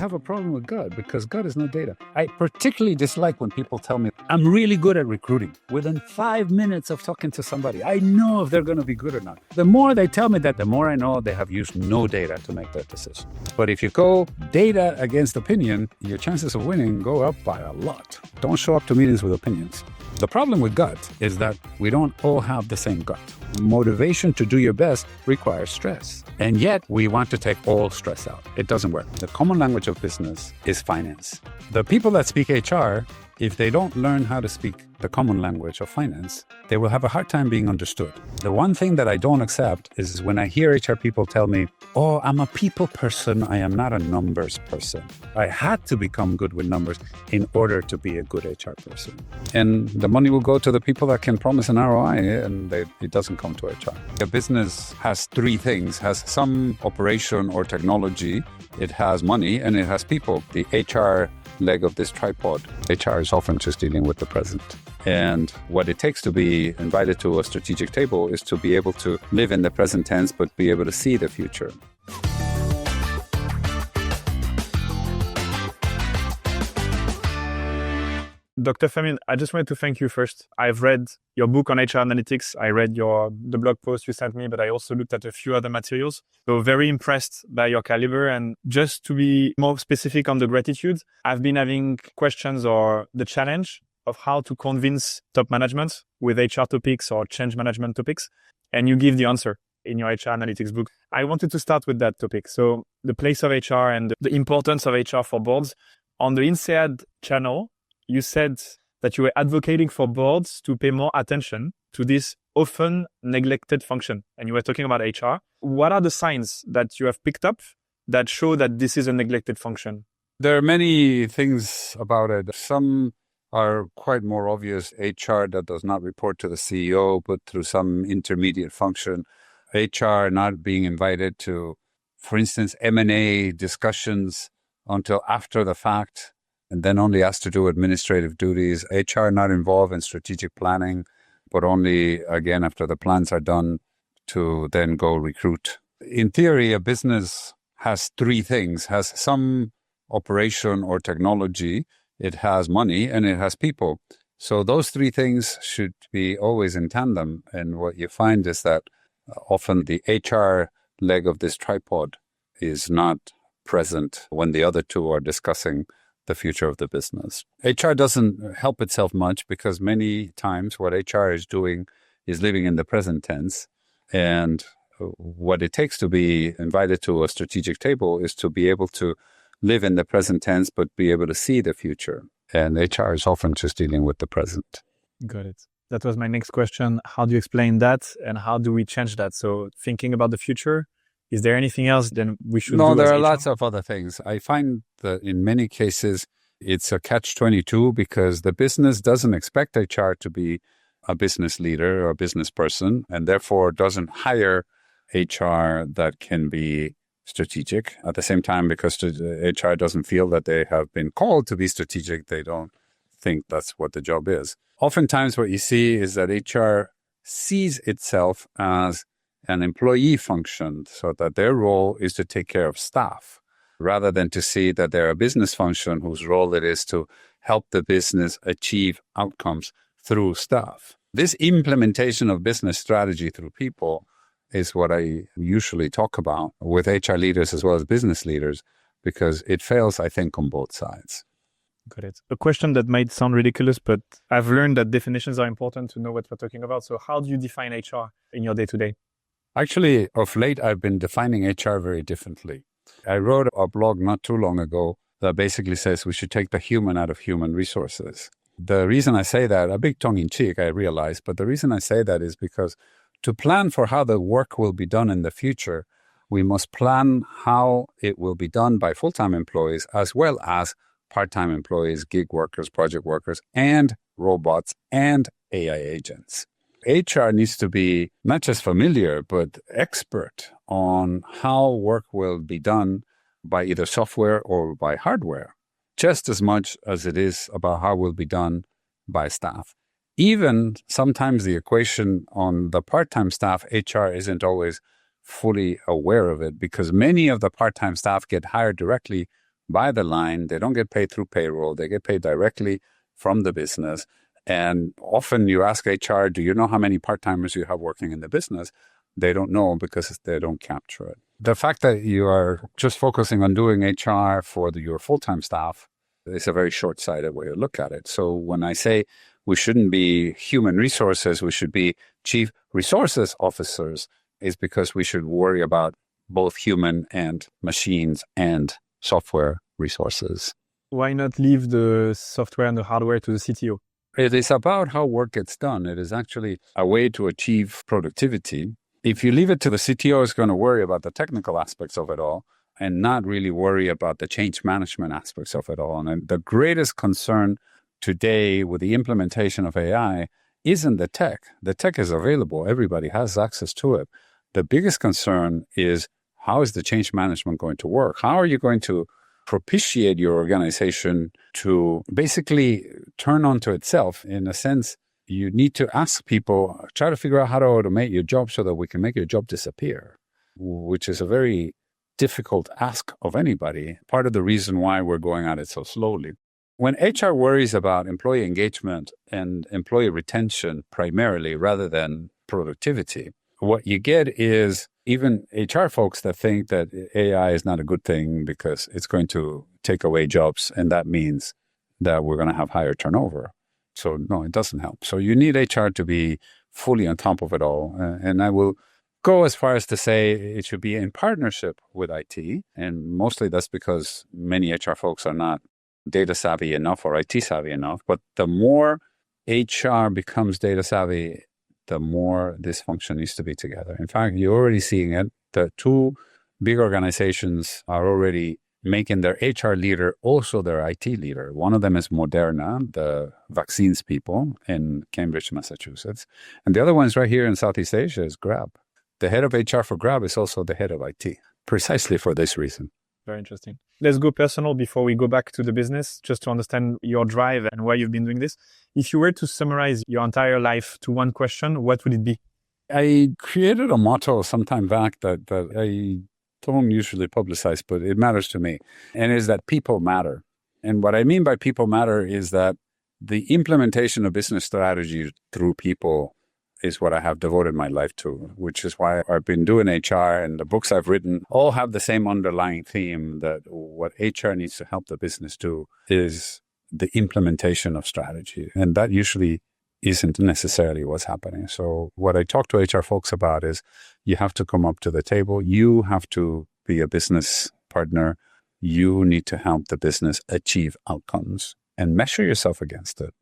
have a problem with gut because gut is no data. I particularly dislike when people tell me I'm really good at recruiting. Within 5 minutes of talking to somebody, I know if they're going to be good or not. The more they tell me that, the more I know they have used no data to make that decision. But if you go data against opinion, your chances of winning go up by a lot. Don't show up to meetings with opinions. The problem with gut is that we don't all have the same gut. Motivation to do your best requires stress. And yet we want to take all stress out. It doesn't work. The common language of business is finance. The people that speak HR, if they don't learn how to speak the common language of finance, they will have a hard time being understood. The one thing that I don't accept is when I hear HR people tell me, oh, I'm a people person, I am not a numbers person. I had to become good with numbers in order to be a good HR person. And the money will go to the people that can promise an ROI, and it doesn't come to HR. A business has three things, has some operation or technology, it has money, and it has people. The HR leg of this tripod. HR is often just dealing with the present. And what it takes to be invited to a strategic table is to be able to live in the present tense, but be able to see the future. Dr. Fermin, I just wanted to thank you first. I've read your book on HR analytics. I read the blog post you sent me, but I also looked at a few other materials. So very impressed by your caliber. And just to be more specific on the gratitude, I've been having questions or the challenge of how to convince top management with HR topics or change management topics. And you give the answer in your HR analytics book. I wanted to start with that topic. So the place of HR and the importance of HR for boards. On the INSEAD channel, you said that you were advocating for boards to pay more attention to this often neglected function. And you were talking about HR. What are the signs that you have picked up that show that this is a neglected function? There are many things about it. Some are quite more obvious. HR that does not report to the CEO, but through some intermediate function. HR not being invited to, for instance, M&A discussions until after the fact, and then only asked to do administrative duties. HR not involved in strategic planning, but only, again, after the plans are done, to then go recruit. In theory, a business has three things, has some operation or technology, it has money, and it has people. So those three things should be always in tandem. And what you find is that often the HR leg of this tripod is not present when the other two are discussing the future of the business. HR doesn't help itself much because many times what HR is doing is living in the present tense. And what it takes to be invited to a strategic table is to be able to live in the present tense, but be able to see the future. And HR is often just dealing with the present. Got it. That was my next question. How do you explain that? And how do we change that? So thinking about the future, is there anything else then we should do? No, there are lots of other things. I find that in many cases, it's a catch-22 because the business doesn't expect HR to be a business leader or a business person, and therefore doesn't hire HR that can be strategic. At the same time, because HR doesn't feel that they have been called to be strategic, they don't think that's what the job is. Oftentimes what you see is that HR sees itself as an employee function, so that their role is to take care of staff, rather than to see that they're a business function whose role it is to help the business achieve outcomes through staff. This implementation of business strategy through people is what I usually talk about with HR leaders as well as business leaders, because it fails, I think, on both sides. Got it. A question that might sound ridiculous, but I've learned that definitions are important to know what we're talking about. So how do you define HR in your day-to-day? Actually, of late, I've been defining HR very differently. I wrote a blog not too long ago that basically says we should take the human out of human resources. The reason I say that, a big tongue-in-cheek, I realize, but the reason I say that is because to plan for how the work will be done in the future, we must plan how it will be done by full-time employees as well as part-time employees, gig workers, project workers, and robots and AI agents. HR needs to be not just familiar, but expert on how work will be done by either software or by hardware, just as much as it is about how it will be done by staff. Even sometimes the equation on the part-time staff, HR isn't always fully aware of it because many of the part-time staff get hired directly by the line. They don't get paid through payroll. They get paid directly from the business. And often you ask HR, do you know how many part-timers you have working in the business? They don't know because they don't capture it. The fact that you are just focusing on doing HR for your full-time staff is a very short-sighted way to look at it. So when I say we shouldn't be human resources, we should be chief resources officers, is because we should worry about both human and machines and software resources. Why not leave the software and the hardware to the CTO? It is about how work gets done. It is actually a way to achieve productivity. If you leave it to the CTO, it's going to worry about the technical aspects of it all and not really worry about the change management aspects of it all. And the greatest concern today with the implementation of AI isn't the tech. The tech is available. Everybody has access to it. The biggest concern is, how is the change management going to work? How are you going to propitiate your organization to basically turn onto itself? In a sense, you need to ask people, try to figure out how to automate your job so that we can make your job disappear, which is a very difficult ask of anybody. Part of the reason why we're going at it so slowly. When HR worries about employee engagement and employee retention primarily rather than productivity, what you get is even HR folks that think that AI is not a good thing because it's going to take away jobs, and that means that we're going to have higher turnover. So no, it doesn't help. So you need HR to be fully on top of it all. And I will go as far as to say it should be in partnership with IT. And mostly that's because many HR folks are not data savvy enough or IT savvy enough. But the more HR becomes data savvy, the more this function needs to be together. In fact, you're already seeing it. The two big organizations are already making their HR leader also their IT leader. One of them is Moderna, the vaccines people in Cambridge, Massachusetts. And the other one is right here in Southeast Asia is Grab. The head of HR for Grab is also the head of IT, precisely for this reason. Very interesting. Let's go personal before we go back to the business, just to understand your drive and why you've been doing this. If you were to summarize your entire life to one question, what would it be? I created a motto some time back that I don't usually publicize, but it matters to me. And it is that people matter. And what I mean by people matter is that the implementation of business strategy through people is what I have devoted my life to, which is why I've been doing HR, and the books I've written all have the same underlying theme, that what HR needs to help the business do is the implementation of strategy. And that usually isn't necessarily what's happening. So what I talk to HR folks about is you have to come up to the table. You have to be a business partner. You need to help the business achieve outcomes and measure yourself against it.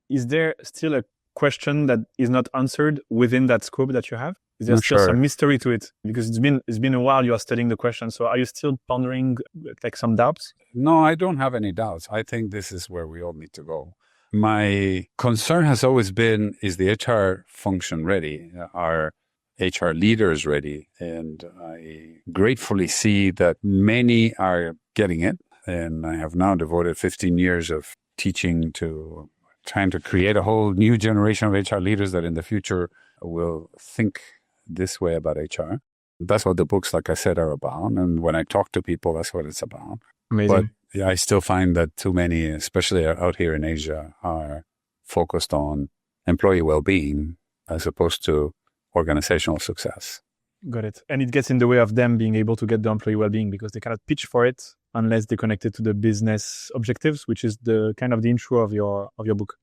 Is there still a question that is not answered within that scope that you have? Is there still some mystery to it? Because it's been a while you are studying the question. So are you still pondering like some doubts? No, I don't have any doubts. I think this is where we all need to go. My concern has always been, is the HR function ready? Are HR leaders ready? And I gratefully see that many are getting it. And I have now devoted 15 years of teaching to trying to create a whole new generation of HR leaders that in the future will think this way about HR. That's what the books, like I said, are about. And when I talk to people, that's what it's about. Amazing. But yeah, I still find that too many, especially out here in Asia, are focused on employee well-being as opposed to organizational success. Got it. And it gets in the way of them being able to get the employee well-being because they cannot pitch for it unless they connect it to the business objectives, which is the kind of the intro of your book.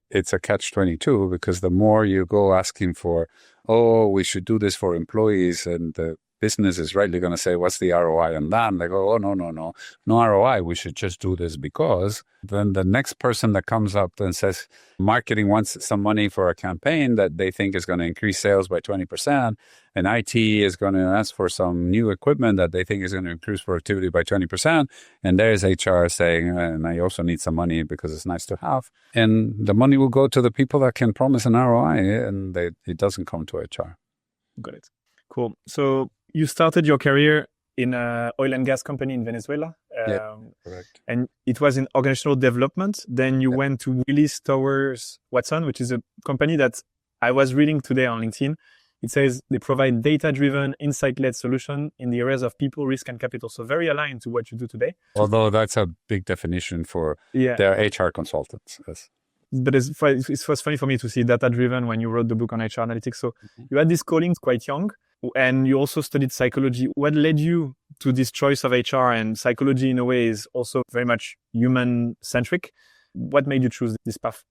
It's a catch-22 because the more you go asking for, oh, we should do this for employees, and the business is rightly going to say, what's the ROI on that? And they go, oh, no ROI. We should just do this because then the next person that comes up and says marketing wants some money for a campaign that they think is going to increase sales by 20%. And IT is going to ask for some new equipment that they think is going to increase productivity by 20%. And there's HR saying, and I also need some money because it's nice to have. And the money will go to the people that can promise an ROI, and it doesn't come to HR. Got it. Cool. So you started your career in an oil and gas company in Venezuela. Yeah, correct. And it was in organizational development. Then you went to Willis Towers Watson, which is a company that I was reading today on LinkedIn. It says they provide data-driven, insight-led solution in the areas of people, risk, and capital. So very aligned to what you do today. Although that's a big definition for their HR consultants. Yes. But it was funny for me to see data-driven when you wrote the book on HR analytics. So you had this calling quite young, and you also studied psychology. What led you to this choice of HR? And psychology, in a way, is also very much human-centric. What made you choose this path?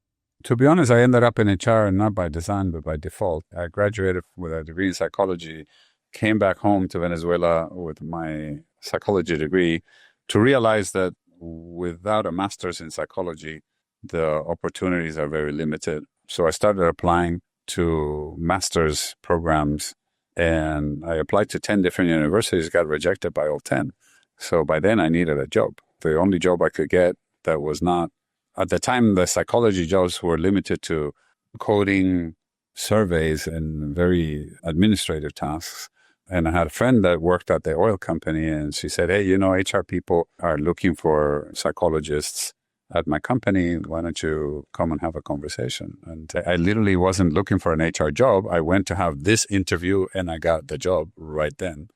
To be honest, I ended up in HR, not by design, but by default. I graduated with a degree in psychology, came back home to Venezuela with my psychology degree to realize that without a master's in psychology, the opportunities are very limited. So I started applying to master's programs, and I applied to 10 different universities, got rejected by all 10. So by then I needed a job. The only job I could get that was not, at the time, the psychology jobs were limited to coding, surveys, and very administrative tasks. And I had a friend that worked at the oil company, and she said, hey, HR people are looking for psychologists at my company. Why don't you come and have a conversation? And I literally wasn't looking for an HR job. I went to have this interview, and I got the job right then.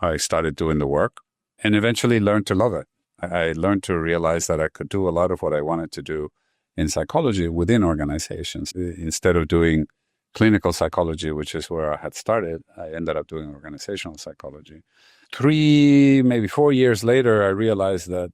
I started doing the work and eventually learned to love it. I learned to realize that I could do a lot of what I wanted to do in psychology within organizations. Instead of doing clinical psychology, which is where I had started, I ended up doing organizational psychology. 3, maybe 4 years later, I realized that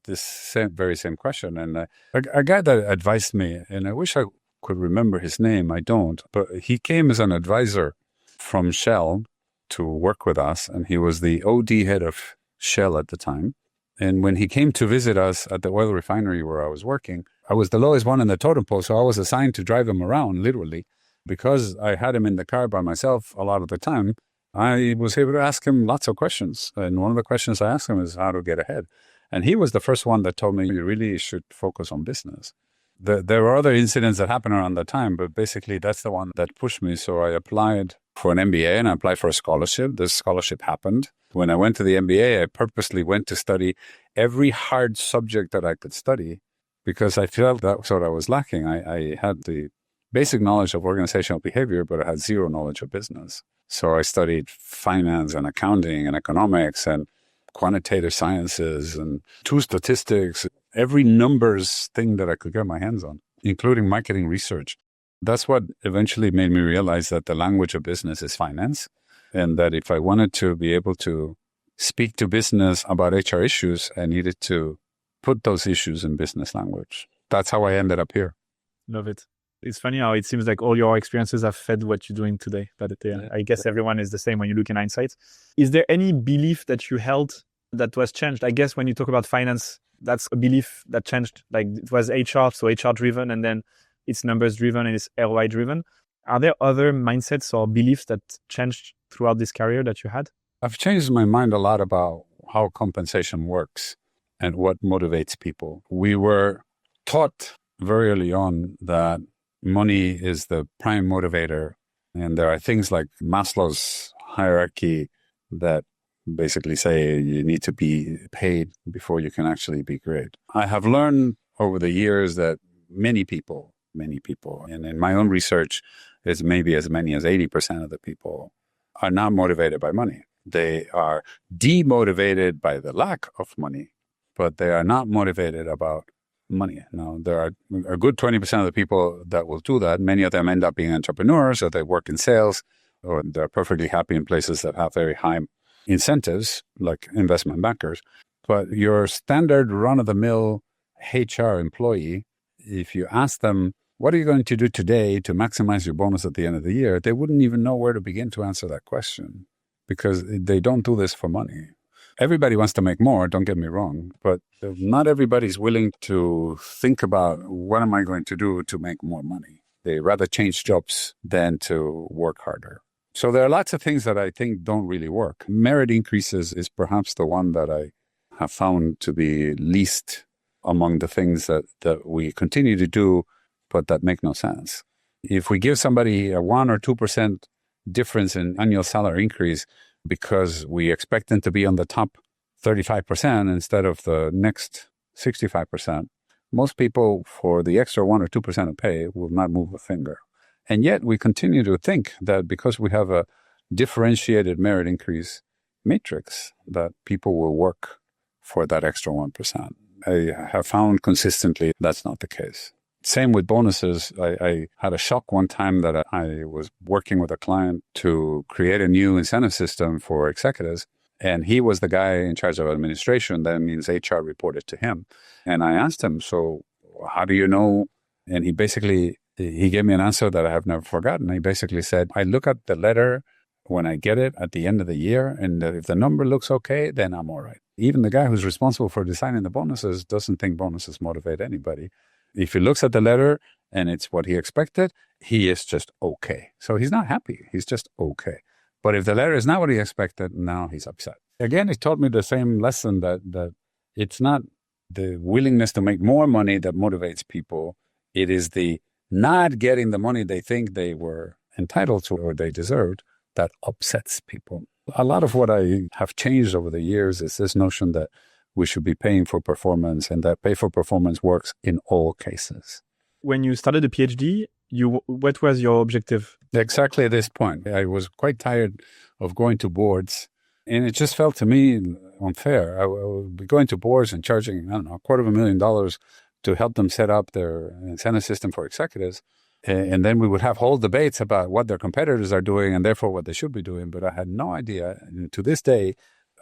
this very same question. And a guy that advised me, and I wish I could remember his name, I don't, but he came as an advisor from Shell to work with us, and he was the OD head of Shell at the time. And when he came to visit us at the oil refinery where I was working, I was the lowest one in the totem pole, so I was assigned to drive him around, literally. Because I had him in the car by myself a lot of the time, I was able to ask him lots of questions. And one of the questions I asked him is how to get ahead. And he was the first one that told me you really should focus on business. There were other incidents that happened around that time, but basically that's the one that pushed me. So I applied for an MBA and I applied for a scholarship. This scholarship happened. When I went to the MBA, I purposely went to study every hard subject that I could study because I felt that's what I was lacking. I had the basic knowledge of organizational behavior, but I had zero knowledge of business. So I studied finance and accounting and economics and quantitative sciences and statistics, every numbers thing that I could get my hands on, including marketing research. That's what eventually made me realize that the language of business is finance, and that if I wanted to be able to speak to business about HR issues, I needed to put those issues in business language. That's how I ended up here. Love it. It's funny how it seems like all your experiences have fed what you're doing today. But I guess everyone is the same when you look in hindsight. Is there any belief that you held that was changed? I guess when you talk about finance, that's a belief that changed. Like it was HR, so HR driven, and then it's numbers driven and it's ROI driven. Are there other mindsets or beliefs that changed throughout this career that you had? I've changed my mind a lot about how compensation works and what motivates people. We were taught very early on that money is the prime motivator. And there are things like Maslow's hierarchy that basically say you need to be paid before you can actually be great. I have learned over the years that many people, and in my own research, is maybe as many as 80% of the people are not motivated by money. They are demotivated by the lack of money, but they are not motivated about money. Now, there are a good 20% of the people that will do that. Many of them end up being entrepreneurs, or they work in sales, or they're perfectly happy in places that have very high incentives, like investment bankers. But your standard run-of-the-mill HR employee, if you ask them, what are you going to do today to maximize your bonus at the end of the year? They wouldn't even know where to begin to answer that question because they don't do this for money. Everybody wants to make more, don't get me wrong, but not everybody's willing to think about what am I going to do to make more money. They rather change jobs than to work harder. So there are lots of things that I think don't really work. Merit increases is perhaps the one that I have found to be least among the things that we continue to do, but that make no sense. If we give somebody a 1 or 2% difference in annual salary increase because we expect them to be on the top 35% instead of the next 65%, most people for the extra 1 or 2% of pay will not move a finger. And yet we continue to think that because we have a differentiated merit increase matrix, that people will work for that extra 1%. I have found consistently that's not the case. Same with bonuses. I had a shock one time that I was working with a client to create a new incentive system for executives. And he was the guy in charge of administration. That means HR reported to him. And I asked him, so how do you know? And he gave me an answer that I have never forgotten. He basically said, I look at the letter when I get it at the end of the year. And if the number looks okay, then I'm all right. Even the guy who's responsible for designing the bonuses doesn't think bonuses motivate anybody. If he looks at the letter and it's what he expected, he is just okay. So he's not happy. He's just okay. But if the letter is not what he expected, now he's upset. Again, it taught me the same lesson that it's not the willingness to make more money that motivates people. It is the not getting the money they think they were entitled to or they deserved that upsets people. A lot of what I have changed over the years is this notion that we should be paying for performance, and that pay for performance works in all cases. When you started a PhD, what was your objective? Exactly at this point. I was quite tired of going to boards, and it just felt to me unfair. I would be going to boards and charging, $250,000 to help them set up their incentive system for executives. And then we would have whole debates about what their competitors are doing and therefore what they should be doing. But I had no idea. And to this day,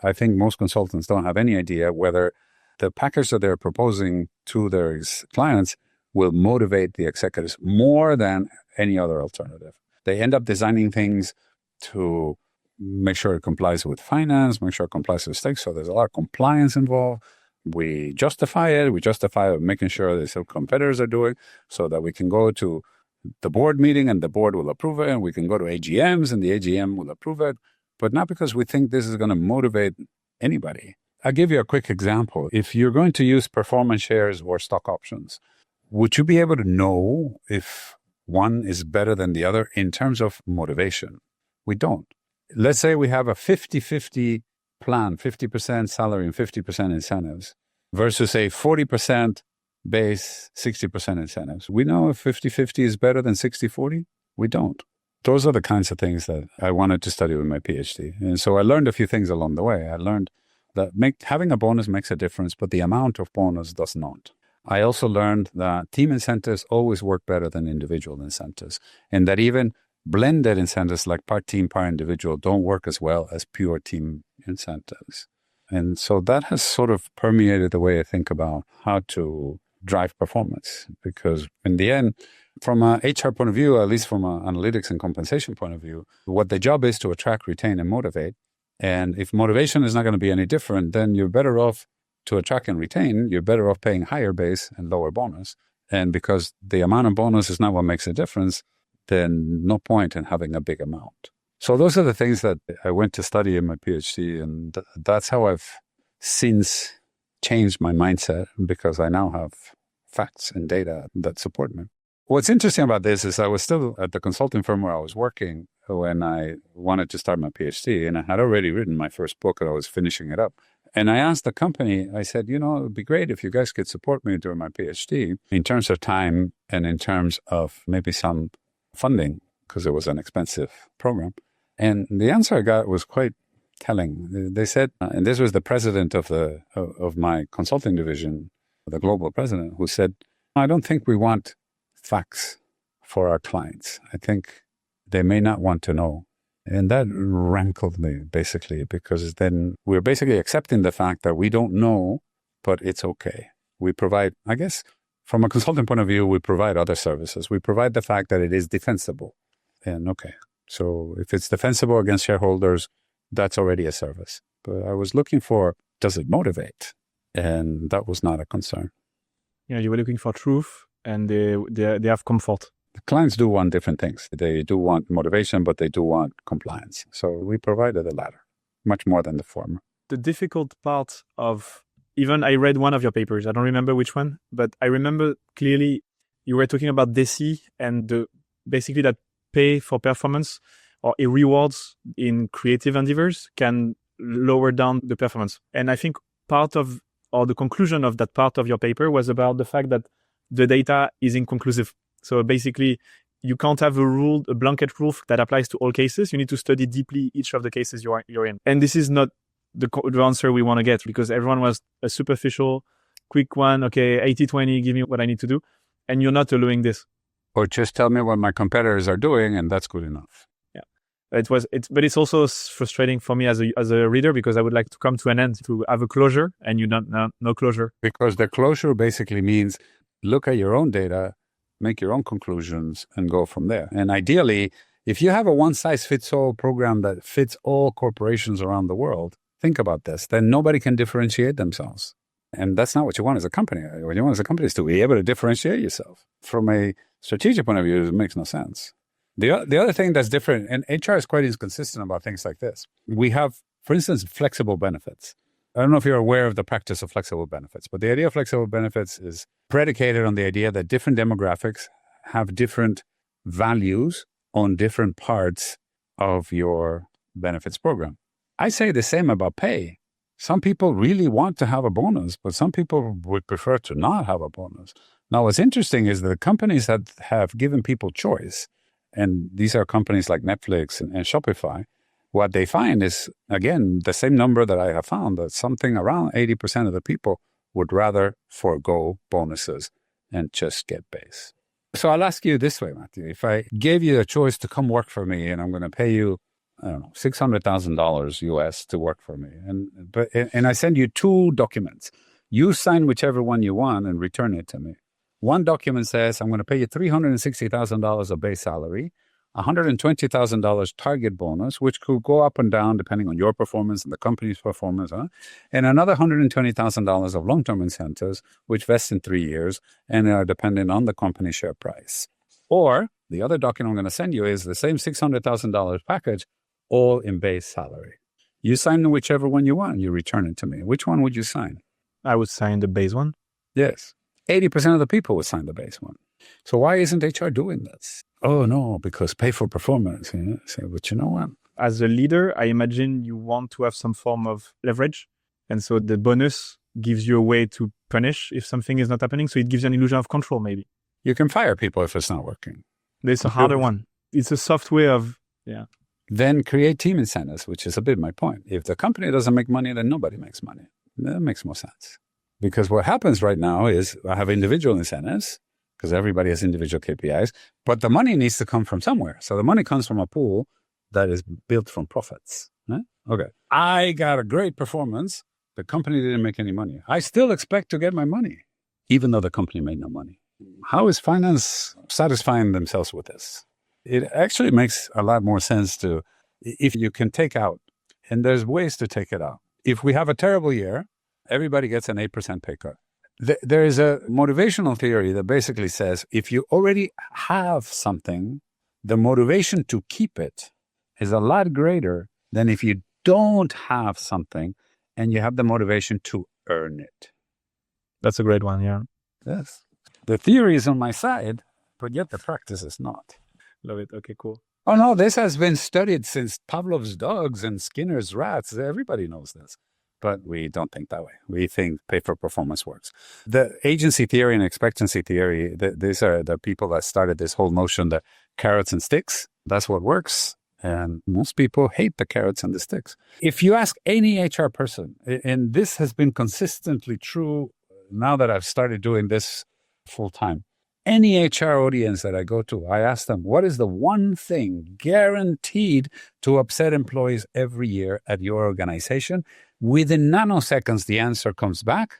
I think most consultants don't have any idea whether the package that they're proposing to their clients will motivate the executives more than any other alternative. They end up designing things to make sure it complies with finance, make sure it complies with stakes. So there's a lot of compliance involved. We justify it. We justify making sure that some competitors are doing so that we can go to the board meeting and the board will approve it. And we can go to AGMs and the AGM will approve it. But not because we think this is going to motivate anybody. I'll give you a quick example. If you're going to use performance shares or stock options, would you be able to know if one is better than the other in terms of motivation? We don't. Let's say we have a 50-50 plan, 50% salary and 50% incentives versus a 40% base, 60% incentives. We know if 50-50 is better than 60-40? We don't. Those are the kinds of things that I wanted to study with my PhD. And so I learned a few things along the way. I learned that having a bonus makes a difference, but the amount of bonus does not. I also learned that team incentives always work better than individual incentives, and that even blended incentives like part team, part individual don't work as well as pure team incentives. And so that has sort of permeated the way I think about how to drive performance, because in the end, from an HR point of view, at least from an analytics and compensation point of view, what the job is to attract, retain, and motivate. And if motivation is not going to be any different, then you're better off to attract and retain. You're better off paying higher base and lower bonus. And because the amount of bonus is not what makes a difference, then no point in having a big amount. So those are the things that I went to study in my PhD. And that's how I've since changed my mindset, because I now have facts and data that support me. What's interesting about this is I was still at the consulting firm where I was working when I wanted to start my PhD, and I had already written my first book and I was finishing it up. And I asked the company, I said, it would be great if you guys could support me during my PhD in terms of time and in terms of maybe some funding, because it was an expensive program. And the answer I got was quite telling. They said, and this was the president of my consulting division, the global president, who said, I don't think we want facts for our clients. I think they may not want to know. And that rankled me, basically, because then we're basically accepting the fact that we don't know, but it's okay. We provide, I guess, from a consulting point of view, we provide other services. We provide the fact that it is defensible. And okay, so if it's defensible against shareholders, that's already a service. But I was looking for, does it motivate? And that was not a concern. You were looking for truth, and they have comfort. The clients do want different things. They do want motivation, but they do want compliance. So we provided the latter, much more than the former. The difficult part of, even I read one of your papers, I don't remember which one, but I remember clearly you were talking about DECI and basically that pay for performance or a rewards in creative endeavors can lower down the performance. And I think the conclusion of that part of your paper was about the fact that the data is inconclusive. So basically, you can't have a blanket rule that applies to all cases. You need to study deeply each of the cases you're in. And this is not the answer we want to get, because everyone was a superficial, quick one. Okay, 80-20, give me what I need to do. And you're not allowing this. Or just tell me what my competitors are doing, and that's good enough. Yeah, but it's also frustrating for me as a reader, because I would like to come to an end, to have a closure, and you don't no closure. Because the closure basically means look at your own data, make your own conclusions, and go from there. And ideally, if you have a one-size-fits-all program that fits all corporations around the world, think about this, then nobody can differentiate themselves. And that's not what you want as a company. What you want as a company is to be able to differentiate yourself. From a strategic point of view, it makes no sense. The other thing that's different, and HR is quite inconsistent about things like this. We have, for instance, flexible benefits. I don't know if you're aware of the practice of flexible benefits, but the idea of flexible benefits is predicated on the idea that different demographics have different values on different parts of your benefits program. I say the same about pay. Some people really want to have a bonus, but some people would prefer to not have a bonus. Now, what's interesting is that the companies that have given people choice, and these are companies like Netflix and Shopify, what they find is, again, the same number that I have found, that something around 80% of the people would rather forego bonuses and just get base. So I'll ask you this way, Matthew. If I gave you a choice to come work for me and I'm going to pay you, I don't know, $600,000 US to work for me, and I send you two documents, you sign whichever one you want and return it to me. One document says, I'm going to pay you $360,000 of base salary, $120,000 target bonus, which could go up and down depending on your performance and the company's performance, and another $120,000 of long-term incentives, which vest in 3 years and are dependent on the company share price. Or the other document I'm going to send you is the same $600,000 package, all in base salary. You sign whichever one you want, you return it to me. Which one would you sign? I would sign the base one. Yes. 80% of the people would sign the base one. So why isn't HR doing this? Oh, no, because pay for performance. So, but you know what? As a leader, I imagine you want to have some form of leverage. And so the bonus gives you a way to punish if something is not happening. So it gives you an illusion of control, maybe. You can fire people if it's not working. There's a harder one. It's a soft way of, Then create team incentives, which is a bit my point. If the company doesn't make money, then nobody makes money. That makes more sense. Because what happens right now is I have individual incentives, because everybody has individual KPIs, but the money needs to come from somewhere. So the money comes from a pool that is built from profits. Okay. I got a great performance. The company didn't make any money. I still expect to get my money, even though the company made no money. How is finance satisfying themselves with this? It actually makes a lot more sense to, if you can take out, and there's ways to take it out. If we have a terrible year, everybody gets an 8% pay cut. There is a motivational theory that basically says if you already have something, the motivation to keep it is a lot greater than if you don't have something and you have the motivation to earn it. That's a great one, yeah. Yes. The theory is on my side, but yet the practice is not. Love it. Okay, cool. Oh, no, this has been studied since Pavlov's dogs and Skinner's rats. Everybody knows this. But we don't think that way. We think pay for performance works. The agency theory and expectancy theory, these are the people that started this whole notion that carrots and sticks, that's what works. And most people hate the carrots and the sticks. If you ask any HR person, and this has been consistently true now that I've started doing this full time, any HR audience that I go to, I ask them, what is the one thing guaranteed to upset employees every year at your organization? Within nanoseconds, the answer comes back,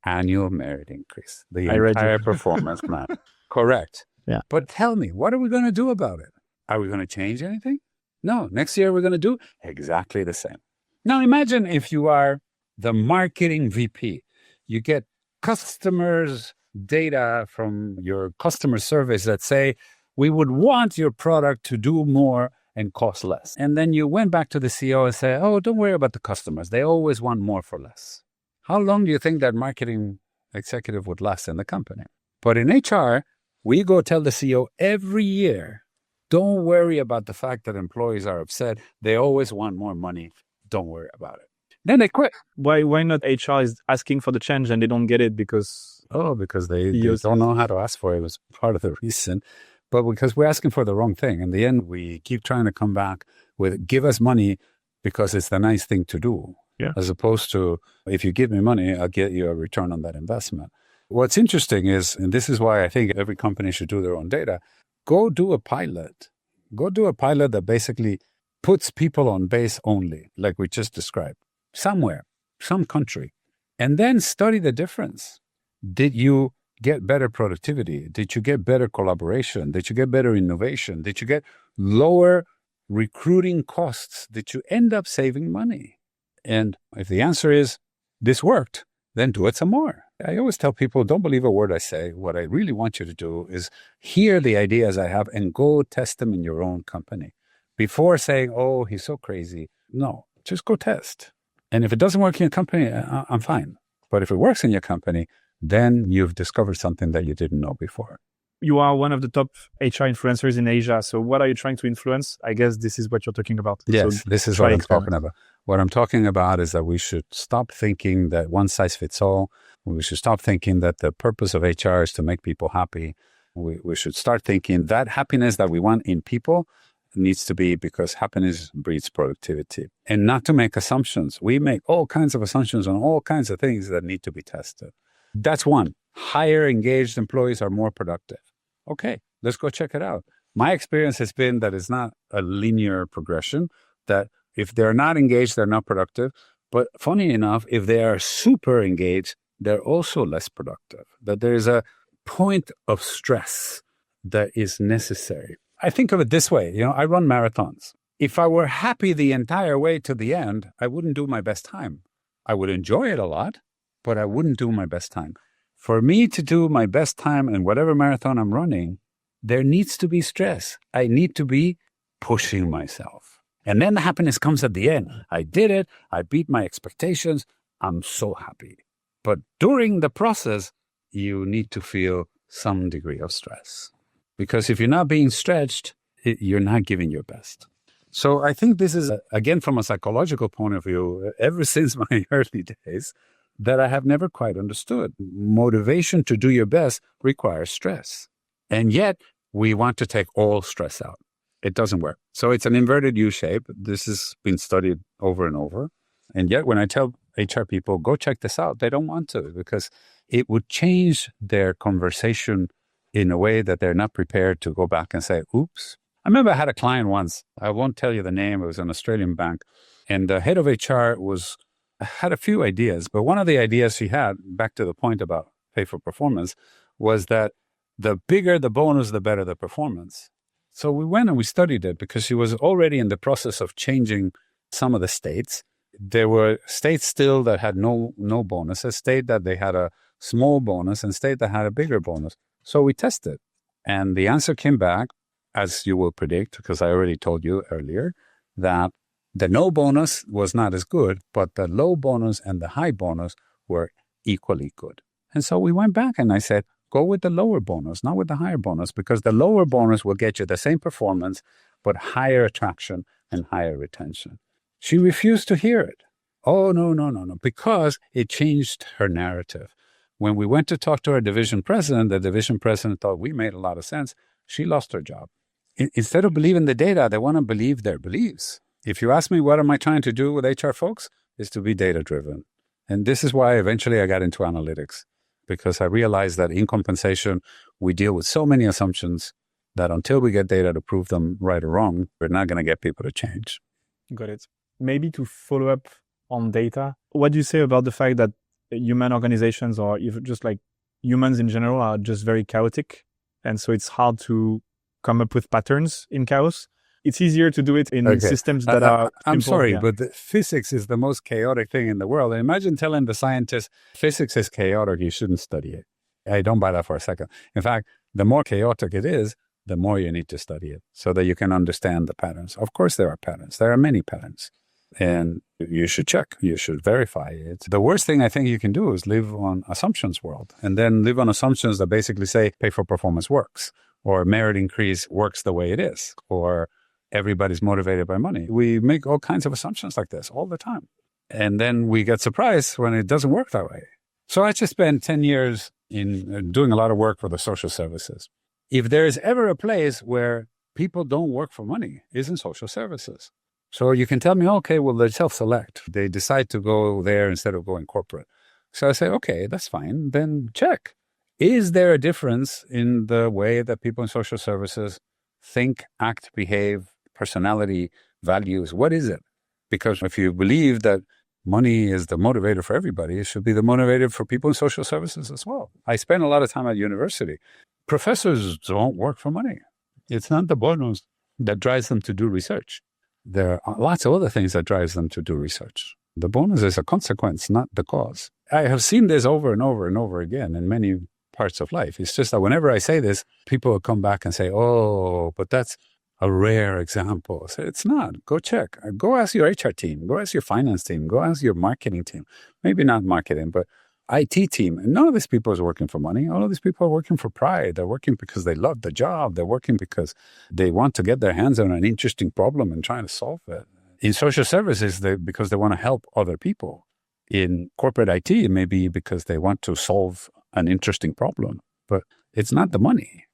annual merit increase, the entire performance plan. Correct. Yeah. But tell me, what are we going to do about it? Are we going to change anything? No. Next year, we're going to do exactly the same. Now, imagine if you are the marketing VP. You get customers' data from your customer surveys that say, we would want your product to do more and cost less. And then you went back to the CEO and say, oh, don't worry about the customers. They always want more for less. How long do you think that marketing executive would last in the company? But in HR, we go tell the CEO every year, don't worry about the fact that employees are upset. They always want more money. Don't worry about it. Then they quit. Why not HR is asking for the change and they don't get it because... Because they don't know how to ask for it. It was part of the reason. but because we're asking for the wrong thing. In the end, we keep trying to come back with, give us money because it's the nice thing to do. Yeah. As opposed to, if you give me money, I'll get you a return on that investment. What's interesting is, and this is why I think every company should do their own data, go do a pilot. Go do a pilot that basically puts people on base only, like we just described, somewhere, some country, and then study the difference. Did you get better productivity? Did you get better collaboration? Did you get better innovation? Did you get lower recruiting costs? Did you end up saving money? And if the answer is this worked, then do it some more. I always tell people, don't believe a word I say. What I really want you to do is hear the ideas I have and go test them in your own company. Before saying, oh, he's so crazy. No, just go test. And if it doesn't work in your company, I'm fine. But if it works in your company, then you've discovered something that you didn't know before. You are one of the top HR influencers in Asia. So what are you trying to influence? I guess this is what you're talking about. Yes, so this is what I'm talking about. What I'm talking about is that we should stop thinking that one size fits all. We should stop thinking that the purpose of HR is to make people happy. We should start thinking that happiness that we want in people needs to be because happiness breeds productivity. And not to make assumptions. We make all kinds of assumptions on all kinds of things that need to be tested. That's one. Higher engaged employees are more productive. Okay, let's go check it out. My experience has been that it's not a linear progression, that if they're not engaged, they're not productive. But funny enough, if they are super engaged, they're also less productive, that there is a point of stress that is necessary. I think of it this way, I run marathons. If I were happy the entire way to the end, I wouldn't do my best time. I would enjoy it a lot, but I wouldn't do my best time. For me to do my best time in whatever marathon I'm running, there needs to be stress. I need to be pushing myself. And then the happiness comes at the end. I did it. I beat my expectations. I'm so happy. But during the process, you need to feel some degree of stress. Because if you're not being stretched, you're not giving your best. So I think this is, again, from a psychological point of view, ever since my early days, that I have never quite understood. Motivation to do your best requires stress. And yet, we want to take all stress out. It doesn't work. So it's an inverted U shape. This has been studied over and over. And yet, when I tell HR people, go check this out, they don't want to because it would change their conversation in a way that they're not prepared to go back and say, oops. I remember I had a client once. I won't tell you the name. It was an Australian bank. And the head of HR had a few ideas, but one of the ideas she had, back to the point about pay for performance, was that the bigger the bonus, the better the performance. So we went and we studied it because she was already in the process of changing some of the states. There were states still that had no bonus, a state that they had a small bonus, and state that had a bigger bonus. So we tested. And the answer came back, as you will predict, because I already told you earlier, that the no bonus was not as good, but the low bonus and the high bonus were equally good. And so we went back and I said, go with the lower bonus, not with the higher bonus, because the lower bonus will get you the same performance, but higher attraction and higher retention. She refused to hear it. Oh, no, because it changed her narrative. When we went to talk to our division president, the division president thought we made a lot of sense. She lost her job. Instead of believing the data, they want to believe their beliefs. If you ask me, what am I trying to do with HR folks? Is to be data-driven. And this is why eventually I got into analytics, because I realized that in compensation, we deal with so many assumptions that until we get data to prove them right or wrong, we're not going to get people to change. Got it. Maybe to follow up on data, what do you say about the fact that human organizations, or even just like humans in general, are just very chaotic? And so it's hard to come up with patterns in chaos. It's easier to do it in systems that are I'm simple. sorry, but physics is the most chaotic thing in the world. And imagine telling the scientists, physics is chaotic, you shouldn't study it. I don't buy that for a second. In fact, the more chaotic it is, the more you need to study it so that you can understand the patterns. Of course, there are patterns. There are many patterns. And you should check. You should verify it. The worst thing I think you can do is live on assumptions world, and then live on assumptions that basically say pay for performance works, or merit increase works the way it is, or everybody's motivated by money. We make all kinds of assumptions like this all the time. And then we get surprised when it doesn't work that way. So I just spent 10 years in doing a lot of work for the social services. If there is ever a place where people don't work for money, it's in social services. So you can tell me, okay, well, they self-select. They decide to go there instead of going corporate. So I say, okay, that's fine. Then check. Is there a difference in the way that people in social services think, act, behave, personality, values? What is it? Because if you believe that money is the motivator for everybody, it should be the motivator for people in social services as well. I spent a lot of time at university. Professors don't work for money. It's not the bonus that drives them to do research. There are lots of other things that drives them to do research. The bonus is a consequence, not the cause. I have seen this over and over and over again in many parts of life. It's just that whenever I say this, people will come back and say, oh, but that's a rare example. I say, it's not. Go check. Go ask your HR team. Go ask your finance team. Go ask your marketing team. Maybe not marketing, but IT team. And none of these people is working for money. All of these people are working for pride. They're working because they love the job. They're working because they want to get their hands on an interesting problem and trying to solve it. In social services, because they want to help other people. In corporate IT, it may be because they want to solve an interesting problem. But it's not the money.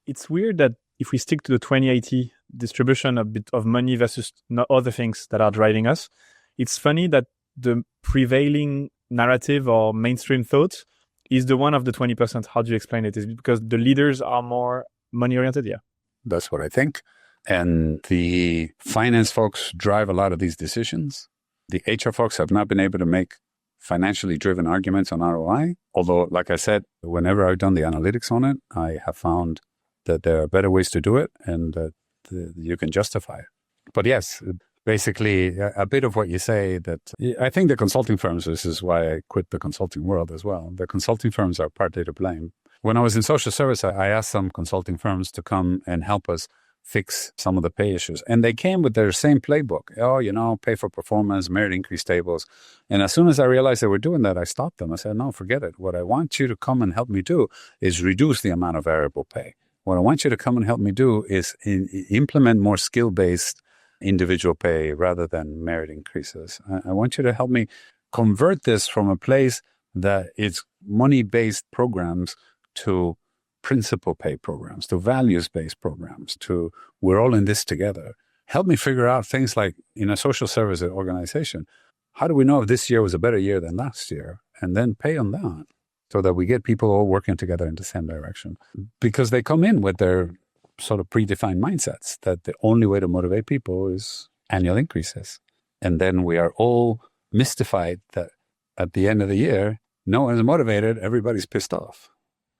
It's weird that if we stick to the 2080 distribution of money versus other things that are driving us, it's funny that the prevailing narrative or mainstream thought is the one of the 20%. How do you explain it? Is it because the leaders are more money-oriented? Yeah. That's what I think. And the finance folks drive a lot of these decisions. The HR folks have not been able to make financially driven arguments on ROI. Although, like I said, whenever I've done the analytics on it, I have found that there are better ways to do it and that you can justify it. But yes, basically a bit of what you say that I think the consulting firms, this is why I quit the consulting world as well. The consulting firms are partly to blame. When I was in social service, I asked some consulting firms to come and help us fix some of the pay issues. And they came with their same playbook. Oh, pay for performance, merit increase tables. And as soon as I realized they were doing that, I stopped them. I said, no, forget it. What I want you to come and help me do is reduce the amount of variable pay. What I want you to come and help me do is implement more skill-based individual pay rather than merit increases. I want you to help me convert this from a place that it's money-based programs to principal pay programs, to values-based programs, to we're all in this together. Help me figure out things like in a social service organization, how do we know if this year was a better year than last year? And then pay on that so that we get people all working together in the same direction. Because they come in with their sort of predefined mindsets that the only way to motivate people is annual increases. And then we are all mystified that at the end of the year, no one's motivated, everybody's pissed off.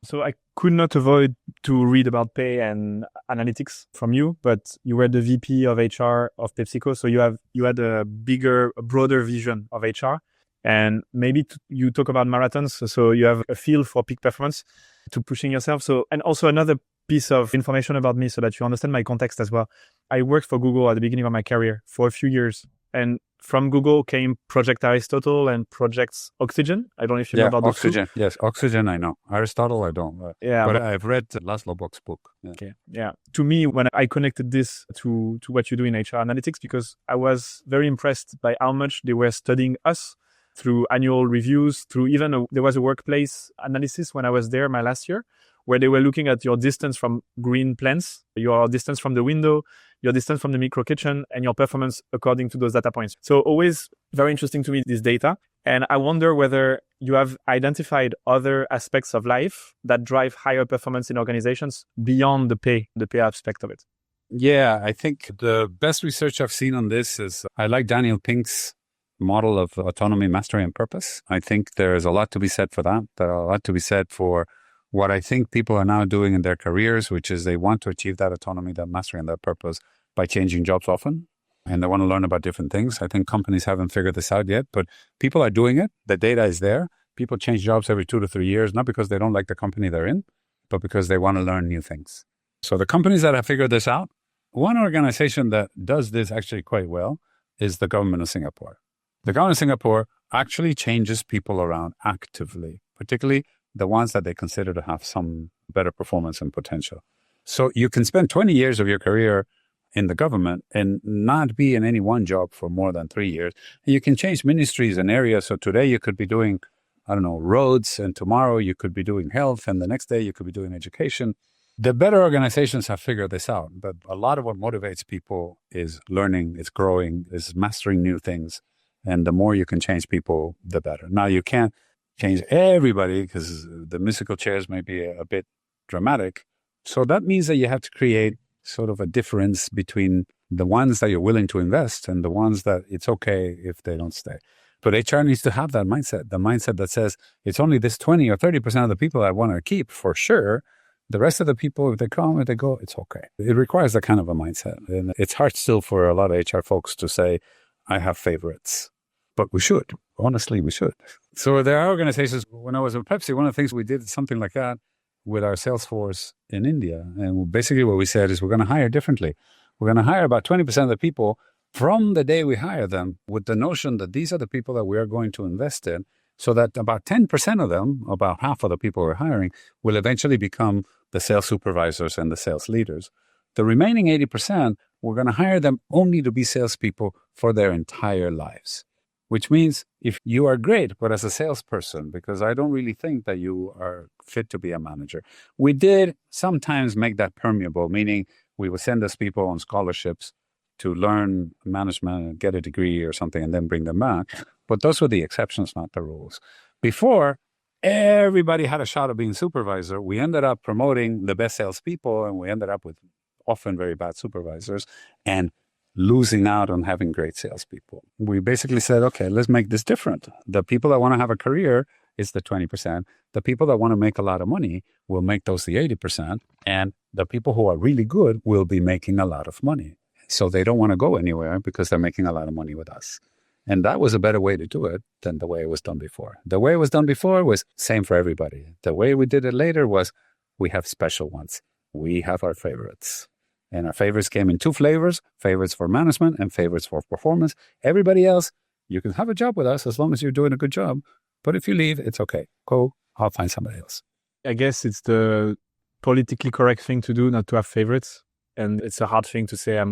So I could not avoid to read about pay and analytics from you, but you were the VP of HR of PepsiCo. So you had a broader vision of HR. And maybe you talk about marathons. So you have a feel for peak performance to pushing yourself. So, and also another piece of information about me so that you understand my context as well. I worked for Google at the beginning of my career for a few years. And from Google came Project Aristotle and Project Oxygen. I don't know if you know about those Oxygen. Two. Yes, Oxygen I know. Aristotle I don't. But I've read Laszlo Bock's book. Yeah. Okay. Yeah. To me, when I connected this to what you do in HR analytics, because I was very impressed by how much they were studying us through annual reviews, through there was a workplace analysis when I was there my last year, where they were looking at your distance from green plants, your distance from the window, your distance from the micro kitchen, and your performance according to those data points. So always very interesting to me, this data. And I wonder whether you have identified other aspects of life that drive higher performance in organizations beyond the pay aspect of it. Yeah, I think the best research I've seen on this is I like Daniel Pink's model of autonomy, mastery, and purpose. I think there's a lot to be said for that. There's a lot to be said for what I think people are now doing in their careers, which is they want to achieve that autonomy, that mastery, and that purpose by changing jobs often. And they want to learn about different things. I think companies haven't figured this out yet, but people are doing it. The data is there. People change jobs every 2 to 3 years, not because they don't like the company they're in, but because they want to learn new things. So the companies that have figured this out, one organization that does this actually quite well is the government of Singapore. The government of Singapore actually changes people around actively, particularly the ones that they consider to have some better performance and potential. So you can spend 20 years of your career in the government and not be in any one job for more than 3 years. And you can change ministries and areas. So today you could be doing, roads, and tomorrow you could be doing health, and the next day you could be doing education. The better organizations have figured this out, but a lot of what motivates people is learning, is growing, is mastering new things. And the more you can change people, the better. Now, you can't change everybody because the musical chairs may be a bit dramatic. So that means that you have to create sort of a difference between the ones that you're willing to invest and the ones that it's okay if they don't stay. But HR needs to have that mindset, the mindset that says it's only this 20 or 30% of the people I want to keep for sure. The rest of the people, if they come, if they go, it's okay. It requires that kind of a mindset. And it's hard still for a lot of HR folks to say, I have favorites. But we should. Honestly, we should. So there are organizations, when I was at Pepsi, one of the things we did something like that with our sales force in India. And basically what we said is we're going to hire differently. We're going to hire about 20% of the people from the day we hire them with the notion that these are the people that we are going to invest in, so that about 10% of them, about half of the people we're hiring, will eventually become the sales supervisors and the sales leaders. The remaining 80%, we're going to hire them only to be salespeople for their entire lives. Which means if you are great, but as a salesperson, because I don't really think that you are fit to be a manager. We did sometimes make that permeable, meaning we would send us people on scholarships to learn management and get a degree or something and then bring them back. But those were the exceptions, not the rules. Before, everybody had a shot of being supervisor. We ended up promoting the best salespeople, and we ended up with often very bad supervisors and losing out on having great salespeople. We basically said, okay, let's make this different. The people that want to have a career is the 20%. The people that want to make a lot of money will make those the 80%. And the people who are really good will be making a lot of money. So they don't want to go anywhere because they're making a lot of money with us. And that was a better way to do it than the way it was done before. The way it was done before was same for everybody. The way we did it later was we have special ones. We have our favorites. And our favorites came in two flavors, favorites for management and favorites for performance. Everybody else, you can have a job with us as long as you're doing a good job. But if you leave, it's okay. Go, I'll find somebody else. I guess it's the politically correct thing to do, not to have favorites. And it's a hard thing to say,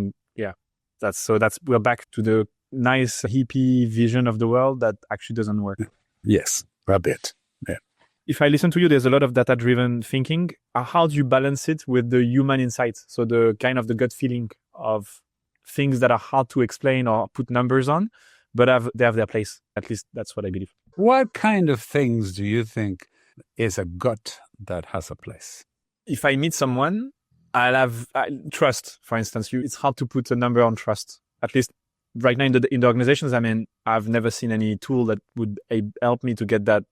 we're back to the nice hippie vision of the world that actually doesn't work. Yes, a bit. Yeah. If I listen to you, there's a lot of data-driven thinking. How do you balance it with the human insight? So the kind of the gut feeling of things that are hard to explain or put numbers on, but they have their place. At least that's what I believe. What kind of things do you think is a gut that has a place? If I meet someone, I'll have trust, for instance. It's hard to put a number on trust. At least right now in the organizations I'm in, I've never seen any tool that would help me to get that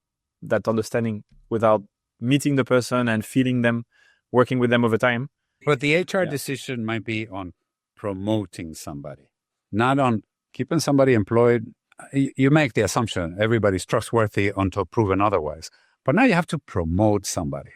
understanding without meeting the person and feeling them, working with them over time. But the HR decision might be on promoting somebody, not on keeping somebody employed. You make the assumption everybody's trustworthy until proven otherwise. But now you have to promote somebody.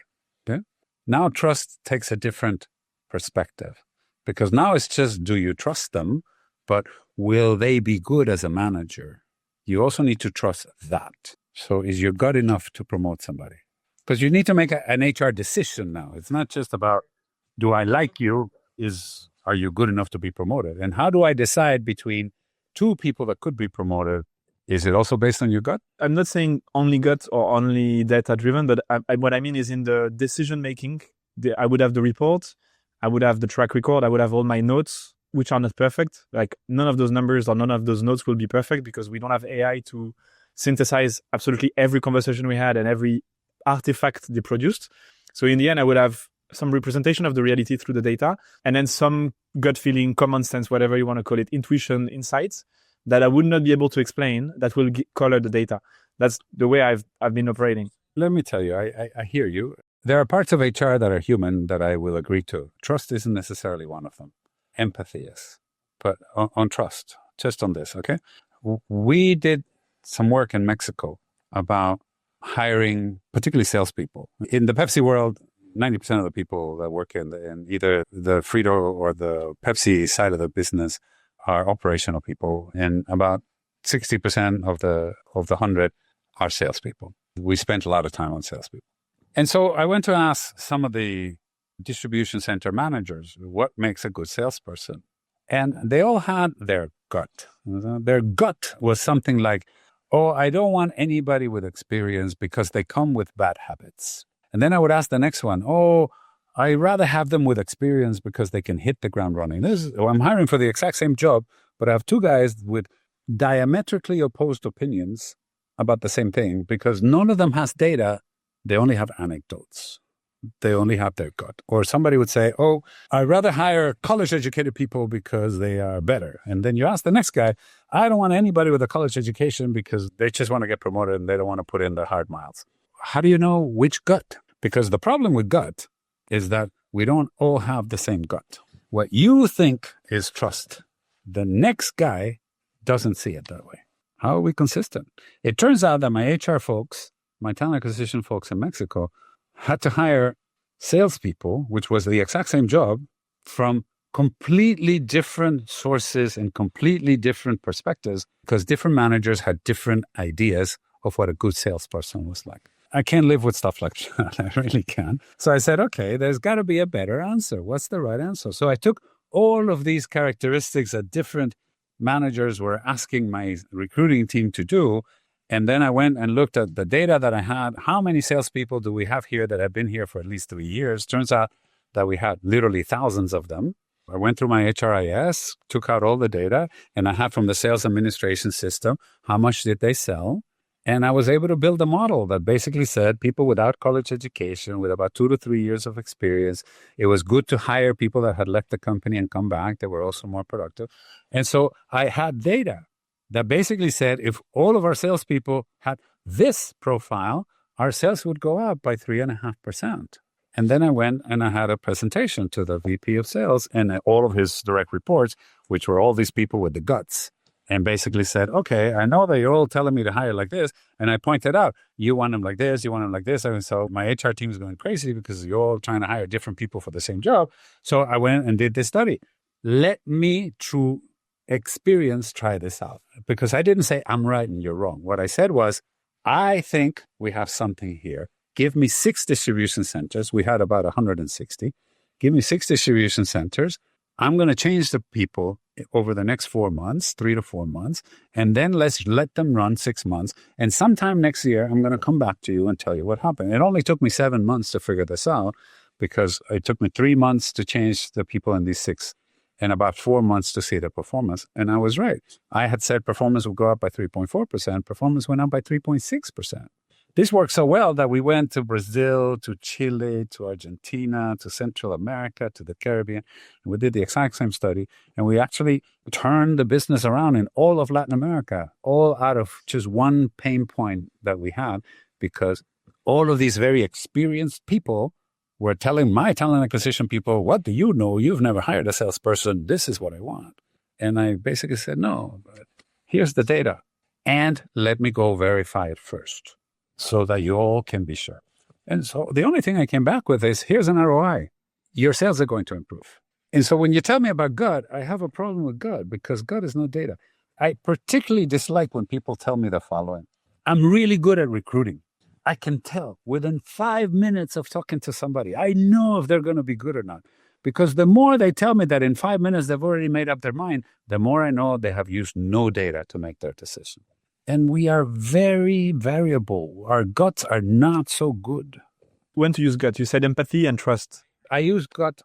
Okay? Now trust takes a different perspective, because now it's just, do you trust them? But will they be good as a manager? You also need to trust that. So is your gut enough to promote somebody? Because you need to make an HR decision now. It's not just about, do I like you? Are you good enough to be promoted? And how do I decide between two people that could be promoted? Is it also based on your gut? I'm not saying only gut or only data-driven, but what I mean is in the decision-making, I would have the report, I would have the track record, I would have all my notes, which are not perfect. Like none of those numbers or none of those notes will be perfect because we don't have AI to synthesize absolutely every conversation we had and every artifact they produced. So in the end, I would have some representation of the reality through the data, and then some gut feeling, common sense, whatever you want to call it, intuition, insights that I would not be able to explain that will color the data. That's the way I've been operating. Let me tell you, I hear you. There are parts of HR that are human that I will agree to. Trust isn't necessarily one of them. Empathy is. But on trust, just on this, okay? We did some work in Mexico about hiring, particularly salespeople. In the Pepsi world, 90% of the people that work in either the Frito or the Pepsi side of the business are operational people, and about 60% of the 100 are salespeople. We spent a lot of time on salespeople. And so I went to ask some of the distribution center managers what makes a good salesperson. And they all had their gut. Their gut was something like, oh, I don't want anybody with experience because they come with bad habits. And then I would ask the next one, I rather have them with experience because they can hit the ground running. I'm hiring for the exact same job, but I have two guys with diametrically opposed opinions about the same thing because none of them has data. They only have anecdotes. They only have their gut. Or somebody would say, oh, I'd rather hire college-educated people because they are better. And then you ask the next guy, I don't want anybody with a college education because they just want to get promoted and they don't want to put in the hard miles. How do you know which gut? Because the problem with gut is that we don't all have the same gut. What you think is trust, the next guy doesn't see it that way. How are we consistent? It turns out that my HR folks, my talent acquisition folks in Mexico, had to hire salespeople, which was the exact same job, from completely different sources and completely different perspectives because different managers had different ideas of what a good salesperson was like. I can't live with stuff like that. I really can't. So I said, okay, there's got to be a better answer. What's the right answer? So I took all of these characteristics that different managers were asking my recruiting team to do. And then I went and looked at the data that I had. How many salespeople do we have here that have been here for at least 3 years? Turns out that we had literally thousands of them. I went through my HRIS, took out all the data, and I had from the sales administration system, how much did they sell? And I was able to build a model that basically said people without college education, with about 2 to 3 years of experience, it was good to hire people that had left the company and come back. They were also more productive. And so I had data that basically said if all of our salespeople had this profile, our sales would go up by 3.5%. And then I went and I had a presentation to the VP of sales and all of his direct reports, which were all these people with the guts. And basically said, okay, I know that you're all telling me to hire like this. And I pointed out, you want them like this, you want them like this. And so my HR team is going crazy because you're all trying to hire different people for the same job. So I went and did this study. Let me, through experience, try this out. Because I didn't say, I'm right and you're wrong. What I said was, I think we have something here. Give me 6 distribution centers. We had about 160. Give me 6 distribution centers. I'm going to change the people over the next 4 months, 3 to 4 months, and then let's let them run 6 months. And sometime next year, I'm going to come back to you and tell you what happened. It only took me 7 months to figure this out because it took me 3 months to change the people in these 6 and about 4 months to see the performance. And I was right. I had said performance would go up by 3.4%. Performance went up by 3.6%. This worked so well that we went to Brazil, to Chile, to Argentina, to Central America, to the Caribbean. And we did the exact same study. And we actually turned the business around in all of Latin America, all out of just one pain point that we had, because all of these very experienced people were telling my talent acquisition people, what do you know? You've never hired a salesperson. This is what I want. And I basically said, no, but here's the data. And let me go verify it first, so that you all can be sure. And so the only thing I came back with is, here's an ROI. Your sales are going to improve. And so when you tell me about gut, I have a problem with gut because gut is no data. I particularly dislike when people tell me the following. I'm really good at recruiting. I can tell within 5 minutes of talking to somebody. I know if they're going to be good or not. Because the more they tell me that in 5 minutes they've already made up their mind, the more I know they have used no data to make their decision. And we are very variable. Our guts are not so good. When to use gut? You said empathy and trust. I use gut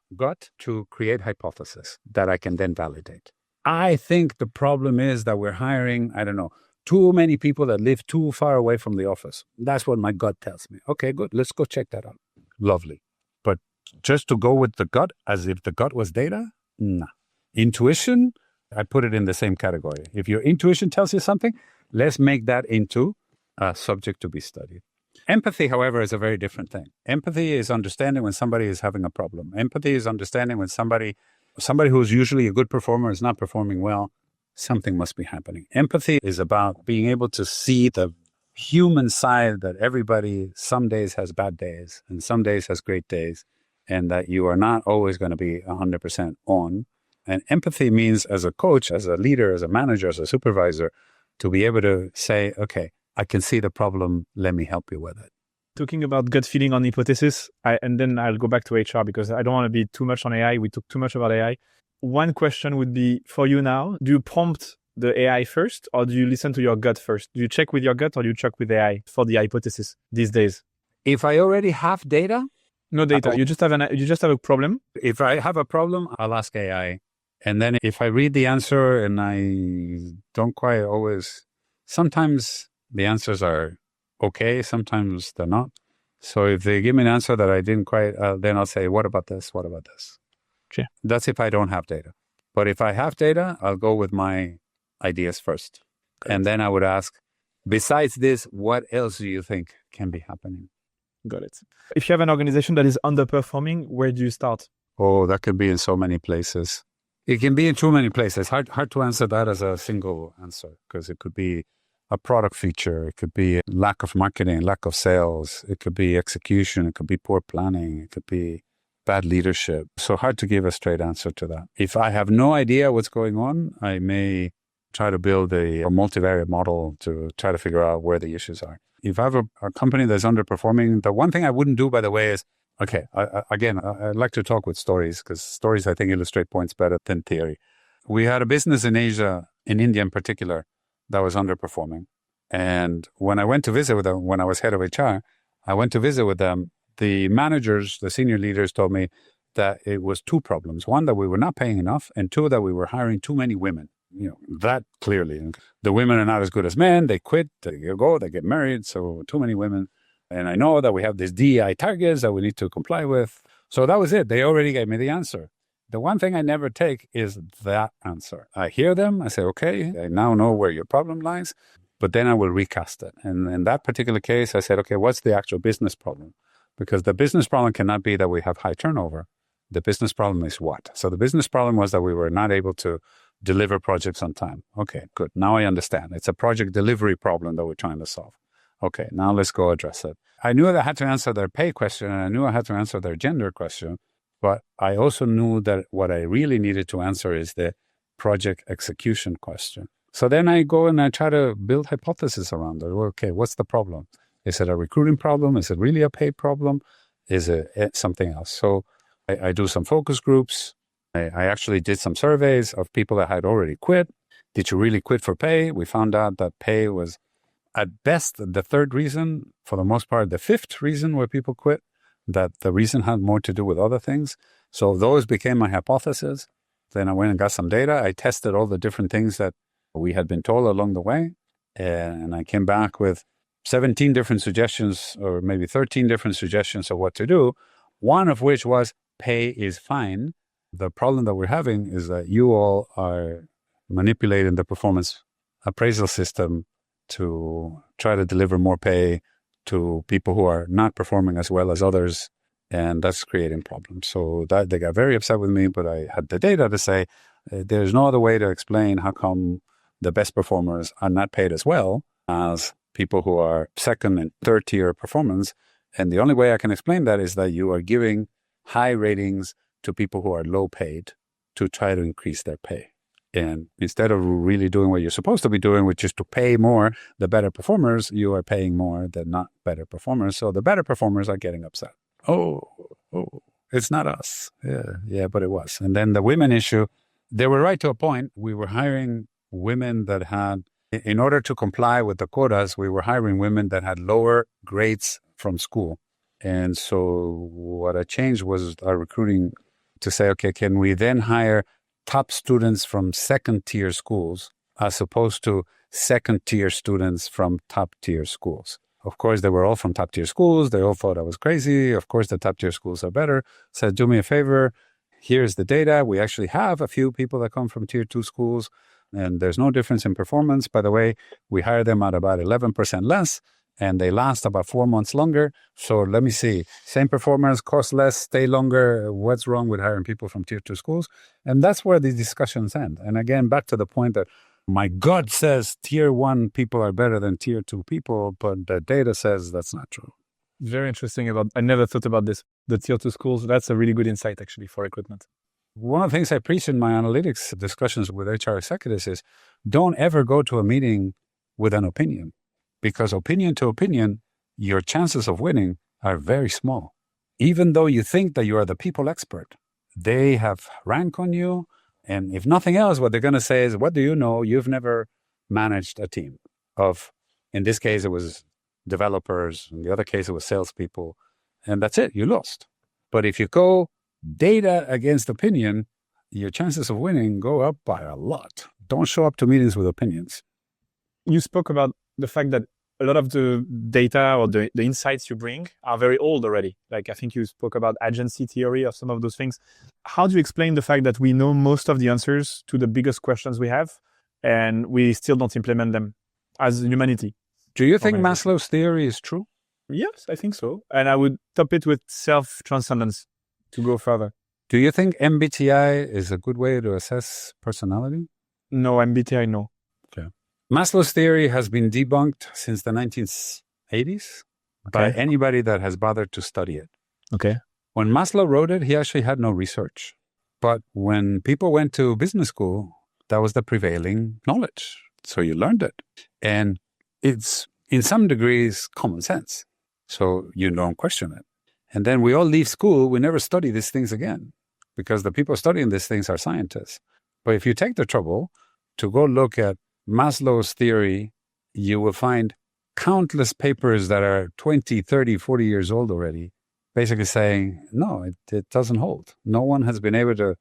to create hypotheses that I can then validate. I think the problem is that we're hiring, too many people that live too far away from the office. That's what my gut tells me. Okay, good. Let's go check that out. Lovely. But just to go with the gut as if the gut was data? Nah. Intuition, I put it in the same category. If your intuition tells you something, let's make that into a subject to be studied. Empathy, however, is a very different thing. Empathy is understanding when somebody is having a problem. Empathy is understanding when somebody who's usually a good performer is not performing well. Something must be happening. Empathy is about being able to see the human side that everybody some days has bad days and some days has great days, and that you are not always going to be 100% on. And empathy means, as a coach, as a leader, as a manager, as a supervisor, to be able to say, okay, I can see the problem. Let me help you with it. Talking about gut feeling on hypothesis, and then I'll go back to HR because I don't want to be too much on AI. We talked too much about AI. One question would be for you now, do you prompt the AI first or do you listen to your gut first? Do you check with your gut or do you check with AI for the hypothesis these days? If I already have data, No data. You just have a problem. If I have a problem, I'll ask AI. And then if I read the answer and I don't quite always, sometimes the answers are okay, sometimes they're not. So if they give me an answer that I didn't quite, then I'll say, what about this? What about this? Sure. That's if I don't have data. But if I have data, I'll go with my ideas first. Great. And then I would ask, besides this, what else do you think can be happening? Got it. If you have an organization that is underperforming, where do you start? Oh, that could be in so many places. It can be in too many places. Hard to answer that as a single answer, because it could be a product feature. It could be lack of marketing, lack of sales. It could be execution. It could be poor planning. It could be bad leadership. So hard to give a straight answer to that. If I have no idea what's going on, I may try to build a multivariate model to try to figure out where the issues are. If I have a company that's underperforming, the one thing I wouldn't do, by the way, is, okay, I like to talk with stories, because stories, I think, illustrate points better than theory. We had a business in Asia, in India in particular, that was underperforming. And when I went to visit with them, when I was head of HR, I went to visit with them. The managers, the senior leaders told me that it was two problems. One, that we were not paying enough, and two, that we were hiring too many women. That clearly. The women are not as good as men. They quit, they go, they get married. So too many women. And I know that we have these DEI targets that we need to comply with. So that was it. They already gave me the answer. The one thing I never take is that answer. I hear them. I say, okay, I now know where your problem lies, but then I will recast it. And in that particular case, I said, okay, what's the actual business problem? Because the business problem cannot be that we have high turnover. The business problem is what? So the business problem was that we were not able to deliver projects on time. Okay, good. Now I understand. It's a project delivery problem that we're trying to solve. Okay, now let's go address it. I knew that I had to answer their pay question, and I knew I had to answer their gender question, but I also knew that what I really needed to answer is the project execution question. So then I go and I try to build hypotheses around it. Okay, what's the problem? Is it a recruiting problem? Is it really a pay problem? Is it something else? So I do some focus groups. I actually did some surveys of people that had already quit. Did you really quit for pay? We found out that pay was at best the third reason, for the most part, the fifth reason where people quit, that the reason had more to do with other things. So those became my hypothesis. Then I went and got some data. I tested all the different things that we had been told along the way. And I came back with 17 different suggestions, or maybe 13 different suggestions of what to do. One of which was pay is fine. The problem that we're having is that you all are manipulating the performance appraisal system to try to deliver more pay to people who are not performing as well as others, and that's creating problems. So that they got very upset with me, but I had the data to say there's no other way to explain how come the best performers are not paid as well as people who are second and third tier performance. And the only way I can explain that is that you are giving high ratings to people who are low paid to try to increase their pay. And instead of really doing what you're supposed to be doing, which is to pay more the better performers, you are paying more the not better performers. So the better performers are getting upset. Oh, it's not us. Yeah, but it was. And then the women issue, they were right to a point. We were hiring women that had, in order to comply with the quotas, we were hiring women that had lower grades from school. And so what I changed was our recruiting to say, okay, can we then hire top students from second tier schools as opposed to second tier students from top tier schools? Of course, they were all from top tier schools. They all thought I was crazy. Of course, the top tier schools are better. Said, do me a favor. Here's the data. We actually have a few people that come from tier 2 schools, and there's no difference in performance. By the way, we hire them at about 11% less, and they last about 4 months longer. So let me see. Same performance, cost less, stay longer. What's wrong with hiring people from tier 2 schools? And that's where the discussions end. And again, back to the point that my gut says tier 1 people are better than tier 2 people, but the data says that's not true. Very interesting. I never thought about this. The tier 2 schools, that's a really good insight actually for recruitment. One of the things I preach in my analytics discussions with HR executives is don't ever go to a meeting with an opinion, because opinion to opinion, your chances of winning are very small. Even though you think that you are the people expert, they have rank on you. And if nothing else, what they're going to say is, what do you know? You've never managed a team of, in this case, it was developers. In the other case, it was salespeople. And that's it. You lost. But if you go data against opinion, your chances of winning go up by a lot. Don't show up to meetings with opinions. You spoke about the fact that a lot of the data or the insights you bring are very old already. Like I think you spoke about agency theory or some of those things. How do you explain the fact that we know most of the answers to the biggest questions we have and we still don't implement them as humanity? Do you think Maslow's theory is true? Yes, I think so. And I would top it with self-transcendence to go further. Do you think MBTI is a good way to assess personality? No, MBTI, no. Okay. Maslow's theory has been debunked since the 1980s by anybody that has bothered to study it. Okay. When Maslow wrote it, he actually had no research. But when people went to business school, that was the prevailing knowledge. So you learned it. And it's, in some degrees, common sense. So you don't question it. And then we all leave school, we never study these things again because the people studying these things are scientists. But if you take the trouble to go look at Maslow's theory, you will find countless papers that are 20, 30, 40 years old already, basically saying, no, it doesn't hold. No one has been able to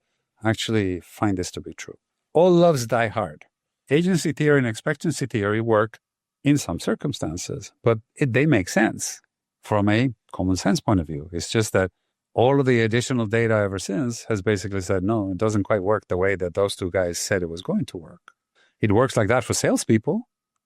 actually find this to be true. All loves die hard. Agency theory and expectancy theory work in some circumstances, but they make sense from a common sense point of view. It's just that all of the additional data ever since has basically said, no, it doesn't quite work the way that those two guys said it was going to work. It works like that for salespeople,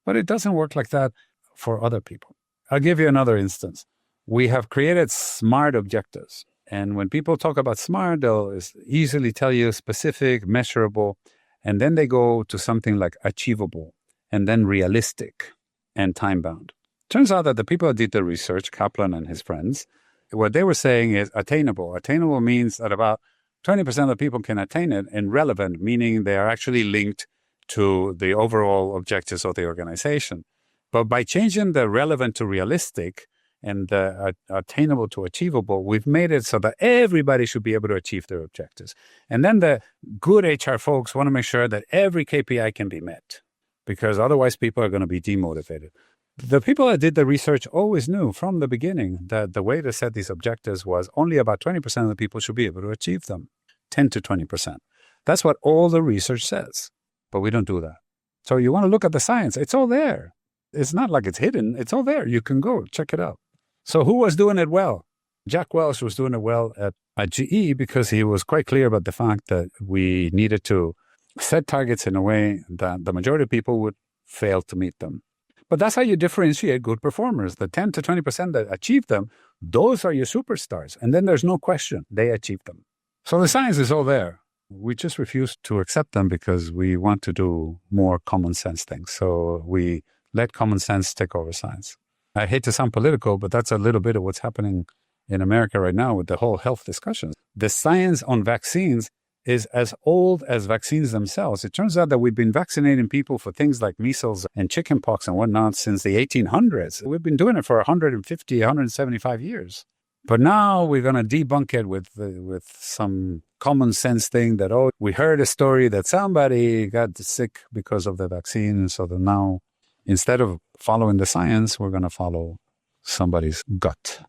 but it doesn't work like that for other people. I'll give you another instance. We have created SMART objectives. And when people talk about SMART, they'll easily tell you specific, measurable, and then they go to something like achievable, and then realistic and time-bound. Turns out that the people that did the research, Kaplan and his friends, what they were saying is attainable. Attainable means that about 20% of people can attain it, and relevant, meaning they are actually linked to the overall objectives of the organization. But by changing the relevant to realistic and the attainable to achievable, we've made it so that everybody should be able to achieve their objectives. And then the good HR folks want to make sure that every KPI can be met, because otherwise people are going to be demotivated. The people that did the research always knew from the beginning that the way to set these objectives was only about 20% of the people should be able to achieve them, 10 to 20%. That's what all the research says, but we don't do that. So you want to look at the science. It's all there. It's not like it's hidden. It's all there. You can go check it out. So who was doing it well? Jack Welch was doing it well at GE because he was quite clear about the fact that we needed to set targets in a way that the majority of people would fail to meet them. But that's how you differentiate good performers. The 10 to 20% that achieve them, those are your superstars. And then there's no question, they achieve them. So the science is all there. We just refuse to accept them because we want to do more common sense things. So we let common sense take over science. I hate to sound political, but that's a little bit of what's happening in America right now with the whole health discussion. The science on vaccines is as old as vaccines themselves. It turns out that we've been vaccinating people for things like measles and chickenpox and whatnot since the 1800s. We've been doing it for 150, 175 years. But now we're going to debunk it with some common sense thing that, oh, we heard a story that somebody got sick because of the vaccine. So that now, instead of following the science, we're going to follow somebody's gut.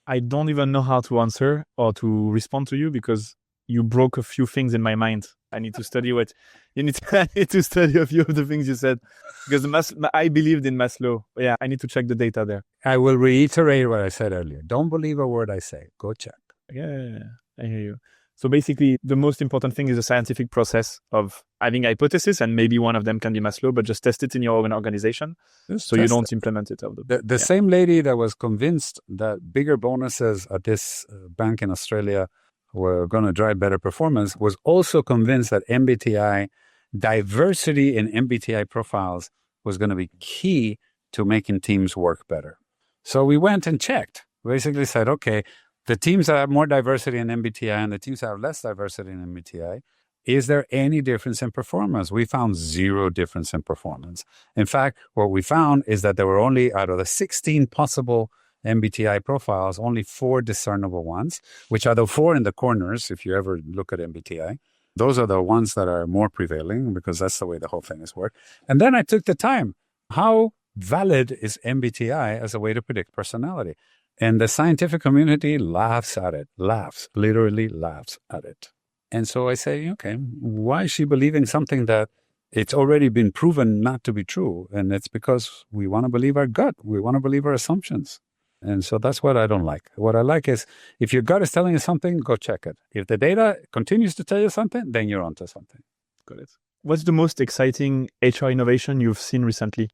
I don't even know how to answer or to respond to you because you broke a few things in my mind. I need to study what you need. I need to study a few of the things you said because I believed in Maslow. Yeah, I need to check the data there. I will reiterate what I said earlier. Don't believe a word I say. Go check. Yeah, I hear you. So basically, the most important thing is the scientific process of having hypotheses, and maybe one of them can be Maslow, but just test it in your own organization so you don't implement it. The same lady that was convinced that bigger bonuses at this bank in Australia were going to drive better performance was also convinced that MBTI, diversity in MBTI profiles was going to be key to making teams work better. So we went and checked. We basically said, okay, the teams that have more diversity in MBTI and the teams that have less diversity in MBTI, is there any difference in performance? We found zero difference in performance. In fact, what we found is that there were only, out of the 16 possible MBTI profiles, only 4 discernible ones, which are the 4 in the corners, if you ever look at MBTI. Those are the ones that are more prevailing because that's the way the whole thing is worked. And then I took the time. How valid is MBTI as a way to predict personality? And the scientific community literally laughs at it. And so I say, okay, why is she believing something that it's already been proven not to be true? And it's because we want to believe our gut. We want to believe our assumptions. And so that's what I don't like. What I like is if your gut is telling you something, go check it. If the data continues to tell you something, then you're onto something. Got it. What's the most exciting HR innovation you've seen recently?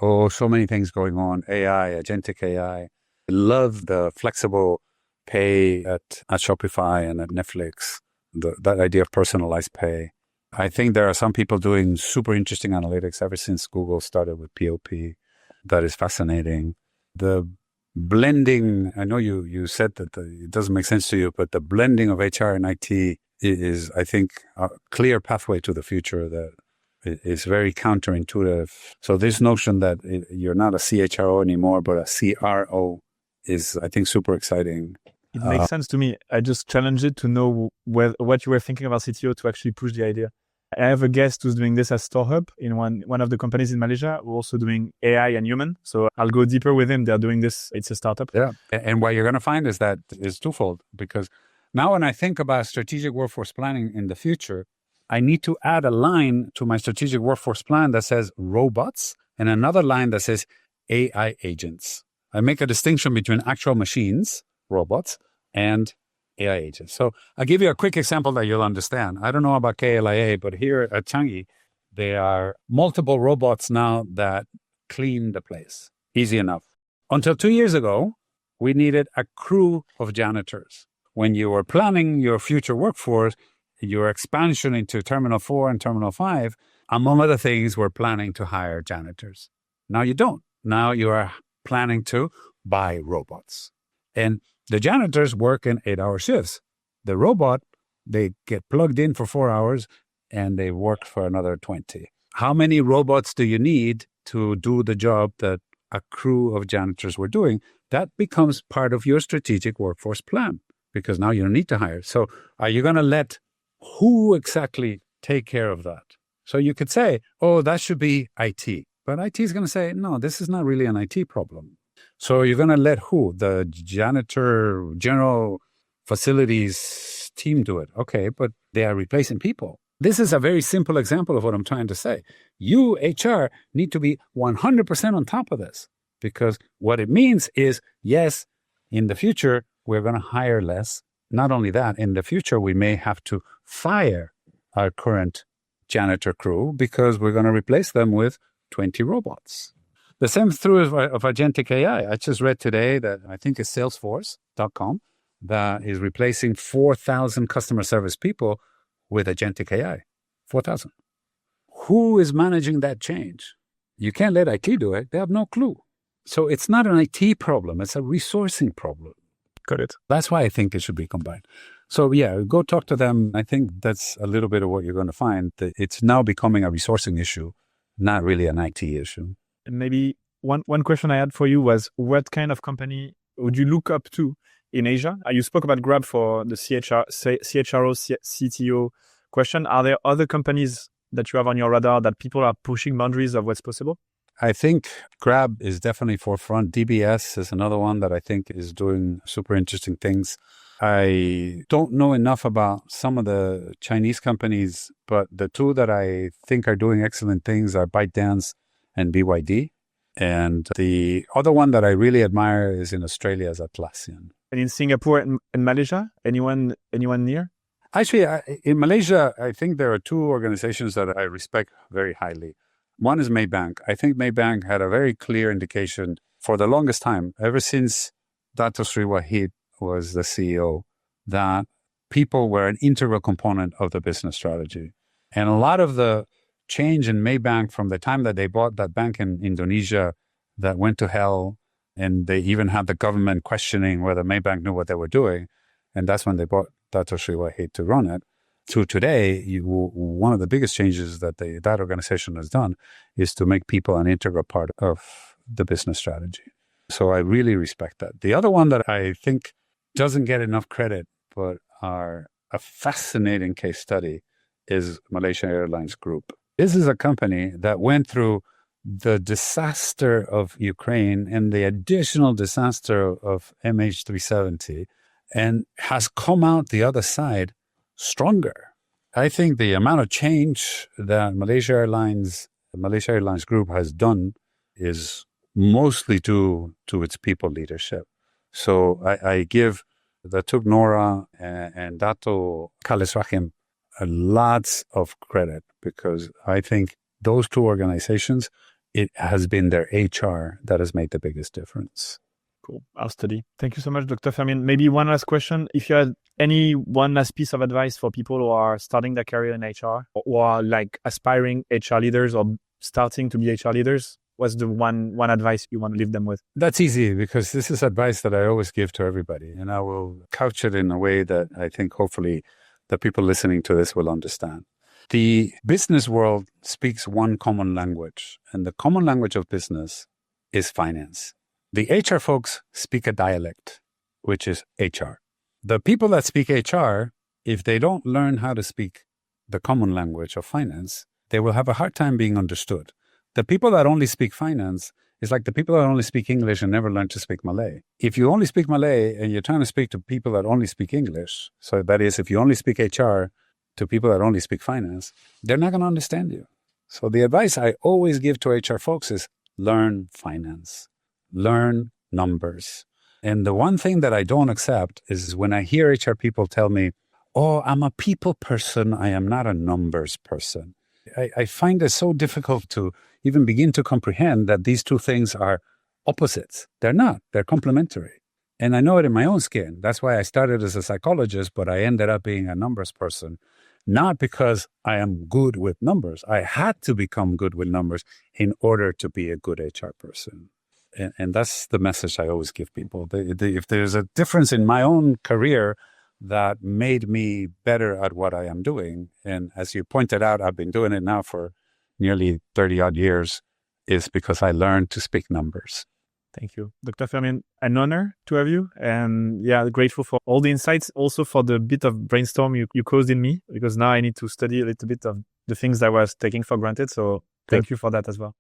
Oh, so many things going on. AI, agentic AI. I love the flexible pay at Shopify and at Netflix, that idea of personalized pay. I think there are some people doing super interesting analytics ever since Google started with POP. That is fascinating. The blending, I know you said that it doesn't make sense to you, but the blending of HR and IT is, I think, a clear pathway to the future that is very counterintuitive. So this notion that you're not a CHRO anymore, but a CRO is, I think, super exciting. It makes sense to me. I just challenge it to know what you were thinking about CTO to actually push the idea. I have a guest who's doing this as StoreHub in one of the companies in Malaysia. We're also doing AI and human. So I'll go deeper with him. They're doing this. It's a startup. Yeah. And what you're going to find is that is twofold, because now when I think about strategic workforce planning in the future, I need to add a line to my strategic workforce plan that says robots and another line that says AI agents. I make a distinction between actual machines, robots, and AI agents. So I'll give you a quick example that you'll understand. I don't know about KLIA, but here at Changi, there are multiple robots now that clean the place. Easy enough. Until 2 years ago, we needed a crew of janitors. When you were planning your future workforce, your expansion into Terminal 4 and Terminal 5, among other things, we're planning to hire janitors. Now you don't. Now you are planning to buy robots. And the janitors work in 8-hour shifts. The robot, they get plugged in for 4 hours and they work for another 20. How many robots do you need to do the job that a crew of janitors were doing? That becomes part of your strategic workforce plan because now you don't need to hire. So are you going to let who exactly take care of that? So you could say, oh, that should be IT. But IT is going to say, no, this is not really an IT problem. So you're going to let who? The janitor, general facilities team do it. Okay, but they are replacing people. This is a very simple example of what I'm trying to say. You, HR, need to be 100% on top of this because what it means is, yes, in the future, we're going to hire less. Not only that, in the future, we may have to fire our current janitor crew because we're going to replace them with 20 robots. The same is true of agentic AI. I just read today that I think it's Salesforce.com that is replacing 4,000 customer service people with agentic AI. 4,000. Who is managing that change? You can't let IT do it. They have no clue. So it's not an IT problem. It's a resourcing problem. Got it. That's why I think it should be combined. So yeah, go talk to them. I think that's a little bit of what you're going to find. That it's now becoming a resourcing issue, not really an IT issue. And maybe one question I had for you was, what kind of company would you look up to in Asia? You spoke about Grab for the CHRO, CTO question. Are there other companies that you have on your radar that people are pushing boundaries of what's possible? I think Grab is definitely forefront. DBS is another one that I think is doing super interesting things. I don't know enough about some of the Chinese companies, but the two that I think are doing excellent things are ByteDance and BYD. And the other one that I really admire is in Australia is Atlassian. And in Singapore and Malaysia, anyone near? Actually, in Malaysia, I think there are two organizations that I respect very highly. One is Maybank. I think Maybank had a very clear indication for the longest time, ever since Dato Sri Wahid was the CEO, that people were an integral component of the business strategy. And a lot of the change in Maybank from the time that they bought that bank in Indonesia that went to hell, and they even had the government questioning whether Maybank knew what they were doing. And that's when they bought Dato Sri Wahid to run it. To today, one of the biggest changes that that organization has done is to make people an integral part of the business strategy. So I really respect that. The other one that I think doesn't get enough credit, but are a fascinating case study, is Malaysia Airlines Group. This is a company that went through the disaster of Ukraine and the additional disaster of MH370 and has come out the other side stronger. I think the amount of change that Malaysia Airlines Group has done is mostly due to its people leadership. So I give the Tug Nora and Dato Khalis Rahim lots of credit, because I think those two organizations, it has been their HR that has made the biggest difference. Cool. I'll study. Thank you so much, Dr. Fermin. Maybe one last question. If you had any one last piece of advice for people who are starting their career in HR or are like aspiring HR leaders or starting to be HR leaders, what's the one advice you want to leave them with? That's easy, because this is advice that I always give to everybody, and I will couch it in a way that I think hopefully the people listening to this will understand. The business world speaks one common language, and the common language of business is finance. The HR folks speak a dialect, which is HR. The people that speak HR, if they don't learn how to speak the common language of finance, they will have a hard time being understood. The people that only speak finance is like the people that only speak English and never learn to speak Malay. If you only speak Malay and you're trying to speak to people that only speak English, so that is, if you only speak HR to people that only speak finance, they're not going to understand you. So the advice I always give to HR folks is learn finance, learn numbers. And the one thing that I don't accept is when I hear HR people tell me, oh, I'm a people person, I am not a numbers person. I find it so difficult to even begin to comprehend that these two things are opposites. They're not. They're complementary. And I know it in my own skin. That's why I started as a psychologist, but I ended up being a numbers person, not because I am good with numbers. I had to become good with numbers in order to be a good HR person. And that's the message I always give people. If there's a difference in my own career that made me better at what I am doing, and as you pointed out, I've been doing it now for nearly 30 odd years, is because I learned to speak numbers. Thank you, Dr. Fermin. An honor to have you. And grateful for all the insights, also for the bit of brainstorm you caused in me, because now I need to study a little bit of the things that I was taking for granted. So thank you for that as well.